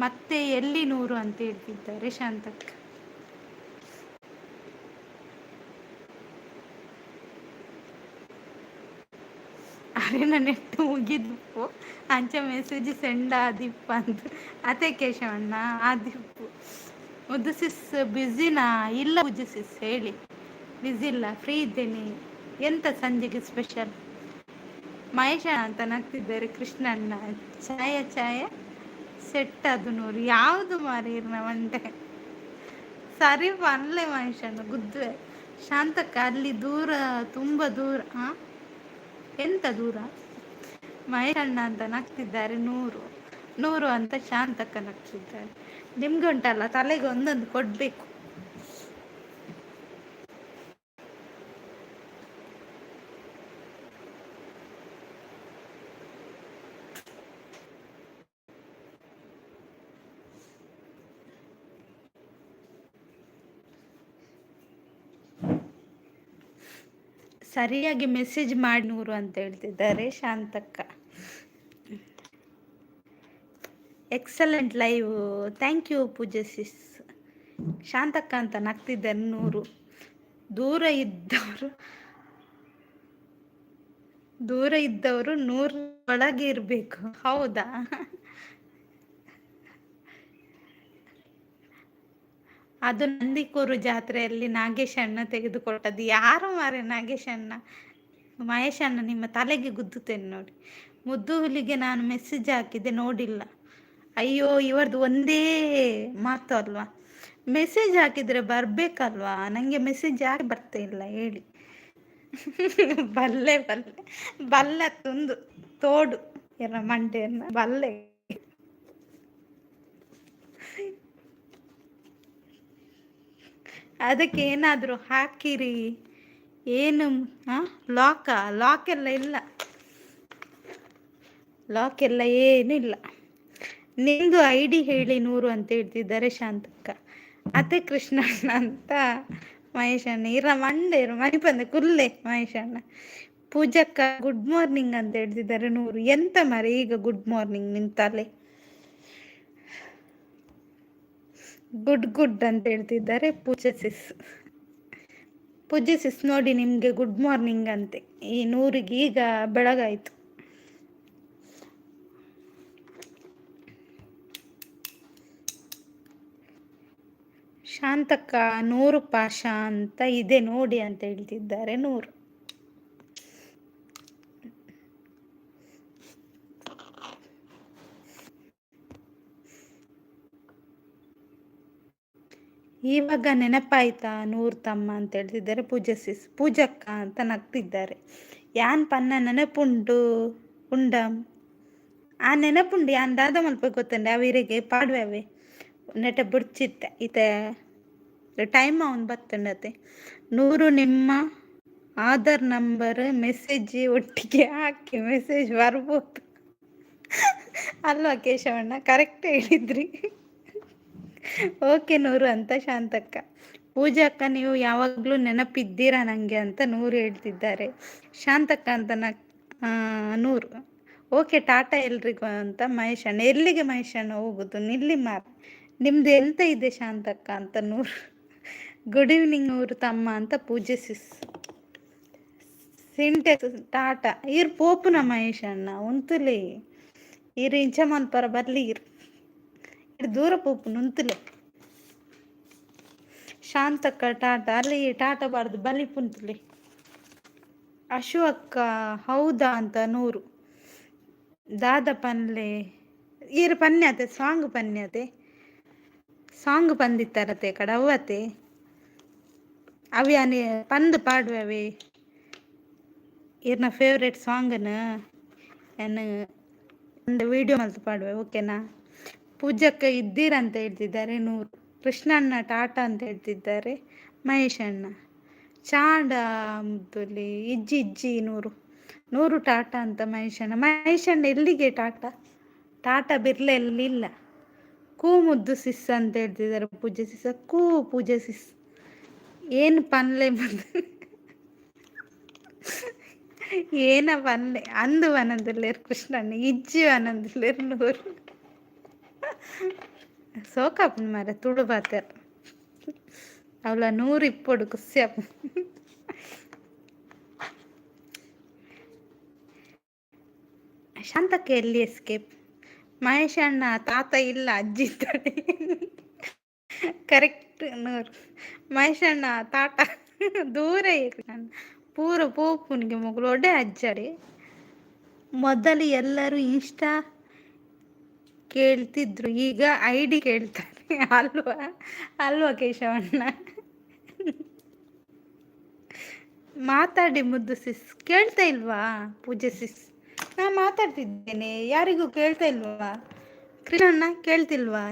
ಮತ್ತೆ ಎಲ್ಲಿ 100 ಅಂತ ಹೇಳ್ತಿದ್ದಾರೆ ಶಾಂತಕ್ಕ. ಅರೆ ನೆಟ್ಟು ಮುಗಿದ್ವು ಅಂಚ ಮೆಸೇಜ್ ಸೆಂಡ್ ಆದಿಪ್ಪ ಅಂತ. ಅದೇ ಕೇಶವಣ್ಣ ಆದಿಪ್ಪು. ಮುದ್ದು ಸಿಸ್ ಬ್ಯುಸಿನಾ? ಇಲ್ಲ ಪೂಜೆ ಸಿಸ್, ಹೇಳಿ. ಬ್ಯುಸಿ ಇಲ್ಲ, ಫ್ರೀ ಇದ್ದೇನೆ. ಎಂತ ಸಂಜೆಗೆ ಸ್ಪೆಷಲ್? ಮಹೇಶ ಅಂತ ನಗ್ತಿದ್ದಾರೆ ಕೃಷ್ಣಣ್ಣ. ಛಾಯ ಸೆಟ್ ಅದು 100. ಯಾವುದು ಮಾರೀರ್ನ ಒಂಟೆ ಸರಿ ಬನ್ಲೆ ಮಹೇಶಣ್ಣ ಗುದ್ದುವೆ. ಶಾಂತಕ್ಕ ಅಲ್ಲಿ ದೂರ, ತುಂಬ ದೂರ. ಎಂತ ದೂರ? ಮಹೇಶಣ್ಣ ಅಂತ ನಗ್ತಿದ್ದಾರೆ 100 ಅಂತ ಶಾಂತಕ್ಕ ನಗ್ತಿದ್ದಾರೆ. ನಿಮ್ಗೆ ಉಂಟಲ್ಲ ತಲೆಗೆ ಒಂದೊಂದು ಕೊಡ್ಬೇಕು. ಸರಿಯಾಗಿ ಮೆಸೇಜ್ ಮಾಡಿ 100 ಅಂತ ಹೇಳ್ತಿದ್ದಾರೆ Shantakka. Excellent live, thank you ಪೂಜೆ ಸಿಸ್. ಶಾಂತಕ್ಕ ಅಂತ ನಗ್ತಿದ್ದಾರೆ 100. ದೂರ ಇದ್ದವರು 100 ಒಳಗೆ ಇರಬೇಕು. ಹೌದಾ? ಅದು ನಂದಿಕೂರು ಜಾತ್ರೆಯಲ್ಲಿ ನಾಗೇಶ್ ಅಣ್ಣ ತೆಗೆದುಕೊಟ್ಟದ್ದು. ಯಾರು ಮಾರೆ ನಾಗೇಶ್ ಅಣ್ಣ? ಮಹೇಶ್ ಅಣ್ಣ ನಿಮ್ಮ ತಲೆಗೆ ಗುದ್ದುತ್ತೇನೆ ನೋಡಿ. ಮುದ್ದು ಹುಲಿಗೆ ನಾನು ಮೆಸೇಜ್ ಹಾಕಿದ್ದೆ, ನೋಡಿಲ್ಲ. ಅಯ್ಯೋ, ಇವರದು ಒಂದೇ ಮಾತು ಅಲ್ವಾ? ಮೆಸೇಜ್ ಹಾಕಿದ್ರೆ ಬರ್ಬೇಕಲ್ವಾ? ನನಗೆ ಮೆಸೇಜ್ ಯಾಕೆ ಬರ್ತಾ ಇಲ್ಲ ಹೇಳಿ? ಬಲ್ಲೆ ತುಂದು ತೋಡು ಎಲ್ಲ ಮಂಡೆಯನ್ನ ಬಲ್ಲೆ. ಅದಕ್ಕೆ ಏನಾದರೂ ಹಾಕಿರಿ. ಏನು ಲಾಕ್ ಎಲ್ಲ ಇಲ್ಲ, ಲಾಕ್ ಎಲ್ಲ ಏನಿಲ್ಲ. ನಿಂದು ಐಡಿ ಹೇಳಿ 100 ಅಂತ ಹೇಳ್ತಿದ್ದಾರೆ ಶಾಂತಕ್ಕ. ಅತ್ತೆ ಕೃಷ್ಣಣ್ಣ ಅಂತ ಮಹೇಶಣ್ಣ. ಮನೆ ಬಂದೆ ಕುಲ್ಲೆ ಮಹೇಶಣ್ಣ. ಪೂಜಕ್ಕ ಗುಡ್ ಮಾರ್ನಿಂಗ್ ಅಂತ ಹೇಳ್ತಿದ್ದಾರೆ 100. ಎಂತ ಮರೆ ಈಗ ಗುಡ್ ಮಾರ್ನಿಂಗ್ ನಿಂತಲೆ? ಗುಡ್ ಅಂತ ಹೇಳ್ತಿದ್ದಾರೆ ಪೂಜೆ ಸಿಸ್ ನೋಡಿ, ನಿಮ್ಗೆ ಗುಡ್ ಮಾರ್ನಿಂಗ್ ಅಂತೆ. ಈ 100ಗೆ ಈಗ ಬೆಳಗಾಯ್ತು. ಶಾಂತಕ್ಕ 100 ಪಾಶ ಅಂತ ಇದೆ ನೋಡಿ ಅಂತ ಹೇಳ್ತಿದ್ದಾರೆ 100. ಇವಾಗ ನೆನಪಾಯ್ತಾ 100 ತಮ್ಮ ಅಂತ ಹೇಳ್ತಿದ್ದಾರೆ ಪೂಜೆ ಸಿಸ್. ಪೂಜಕ್ಕ ಅಂತ ನಗ್ತಿದ್ದಾರೆ. ಯಾನ್ ಪನ್ನ ನೆನಪುಂಡು ಉಂಡಂ ಆ ನೆನಪುಂಡು ಯಾನ್ ದಾದ ಮಲ್ಪ ಗೊತ್ತಂಡೆ ಅವರಿಗೆ ಪಾಡ್ವೆ ನೆಟ ಬುಡ್ಚಿತ್ತೆ ಈತ ಟೈಮ್ ಅವನು ಬತ್ತಂಡತೆ. 100 ನಿಮ್ಮ ಆಧಾರ್ ನಂಬರ್ ಮೆಸೇಜ್ ಒಟ್ಟಿಗೆ ಹಾಕಿ ಮೆಸೇಜ್ ಬರ್ಬೋದು ಅಲ್ವಾ ಕೇಶವಣ್ಣ? ಕರೆಕ್ಟ್ ಹೇಳಿದ್ರಿ. ಓಕೆ 100 ಅಂತ ಶಾಂತಕ್ಕ. ಪೂಜಾ ಅಕ್ಕ ನೀವು ಯಾವಾಗಲೂ ನೆನಪಿದ್ದೀರಾ ನನಗೆ ಅಂತ 100 ಹೇಳ್ತಿದ್ದಾರೆ. ಶಾಂತಕ್ಕ ಅಂತ 100. ಓಕೆ ಟಾಟಾ ಎಲ್ರಿಗೂ ಅಂತ ಮಹೇಶ್ ಅಣ್ಣ. ಎಲ್ಲಿಗೆ ಮಹೇಶ್ ಅಣ್ಣ ಹೋಗುದು? ನಿಲ್ಲಿ ಮಾರ. ನಿಮ್ದು ಎಂತ ಇದೆ ಶಾಂತಕ್ಕ ಅಂತ 100. ಗುಡ್ ಈವ್ನಿಂಗ್ ನೂರು ತಮ್ಮ ಅಂತ ಪೂಜೆ ಸಿಸ್. ಸಿಂಟೆಕ್ಸ್ ಟಾಟಾ ಇರ್ ಪೋಪುನ ಮಹೇಶ್ ಅಣ್ಣ ಉಂತುಲೆ ಇರ್ ಇಂಚ ಮಲ್ಪರ ಬರ್ಲಿ ಇರ್ ದೂರ ಪೋಪುನ ಉಂತುಲೆ. ಶಾಂತಕ್ಕ ಟಾಟಾ ಅಲ್ಲಿ ಟಾಟಾ ಬಾರ್ದು ಬಲಿ ಪುಂತುಲೆ. ಅಶು ಅಕ್ಕ ಹೌದಾ ಅಂತ 100. ದಾದ ಪನ್ಲೆ ಈರು ಪನ್ಯತೆ ಸಾಂಗ್ ಪನ್ಯತೆ ಸಾಂಗ್ ಪಂದಿತ್ತಾರತೆ ಕಡ ಅವತೆ ಅವಿ ಅನಿ ಪಂದು ಪಾಡುವೆ ಇರ್ನ ಫೇವ್ರೇಟ್ ಸಾಂಗನ ಏನು ಒಂದು ವಿಡಿಯೋ ಮಲ್ತು ಪಾಡುವೆ ಓಕೆನಾ. ಪೂಜಕ್ಕ ಇದ್ದೀರಂತ ಹೇಳ್ತಿದ್ದಾರೆ 100. ಕೃಷ್ಣಣ್ಣ ಟಾಟಾ ಅಂತ ಹೇಳ್ತಿದ್ದಾರೆ. ಮಹೇಶ್ ಅಣ್ಣ ಚಾಂಡ ಮುದ್ದುಲಿ ಇಜ್ಜಿ ಇಜ್ಜಿ 100 ಟಾಟಾ ಅಂತ ಮಹೇಶ್ ಅಣ್ಣ. ಮಹೇಶ್ ಅಣ್ಣ ಎಲ್ಲಿಗೆ ಟಾಟಾ? ಟಾಟಾ ಬಿರ್ಲೆ ಎಲ್ಲಿಲ್ಲ. ಕೂ ಮುದ್ದು ಸಿಸ್ ಅಂತ ಹೇಳ್ತಿದ್ದಾರೆ ಪೂಜೆ ಸಿಸ್. ಕೂ ಪೂಜೆ ಸಿಸ್ ಏನು ಪನ್ಲೆ ಮುದ್ದು ಏನ ಪನ್ಲೆ ಅಂದು ವನಂದಿಲ್ಲೇರು ಕೃಷ್ಣಣ್ಣ ಇಜ್ಜಿ ವನಂದಿಲ್ಲೇರು 100. ಸೋಕಾಪು ಮರ ತುಳು ಬಾತಾರ ಅವಳ 100 ಇಪ್ಪೊಡು ಖುಷಿಯಾಪು. ಶಾಂತಕ್ಕೆ ಎಲ್ಲಿ ಎಸ್ಕೇಪ್? ಮಹೇಶ್ ಅಣ್ಣ ತಾತ ಇಲ್ಲ ಅಜ್ಜಿ ಇದ್ದಾಳೆ. ಕರೆಕ್ಟ್ 100. ಮಹೇಶ್ ಅಣ್ಣ ತಾತ ದೂರ ಇರು ಪೂರ ಪೋಪುನಿಗೆ ಮಗಳು ಒಡೆ ಅಜ್ಜಡೆ. ಮೊದಲು ಎಲ್ಲರೂ ಇನ್ಸ್ಟಾ ಕೇಳ್ತಿದ್ರು, ಈಗ ID ಕೇಳ್ತಾರೆ ಅಲ್ವಾ ಅಲ್ವಾ ಕೇಶವಣ್ಣ? ಮಾತಾಡಿ ಮುದ್ದು ಸಿಸ್. ಕೇಳ್ತಾ ಇಲ್ವಾ ಪೂಜೆ ಸಿಸ್? ನಾ ಮಾತಾಡ್ತಿದ್ದೇನೆ, ಯಾರಿಗೂ ಕೇಳ್ತಾ ಇಲ್ವಾ? ಕೃಷ್ಣಣ್ಣ ಕೇಳ್ತಿಲ್ವಾ?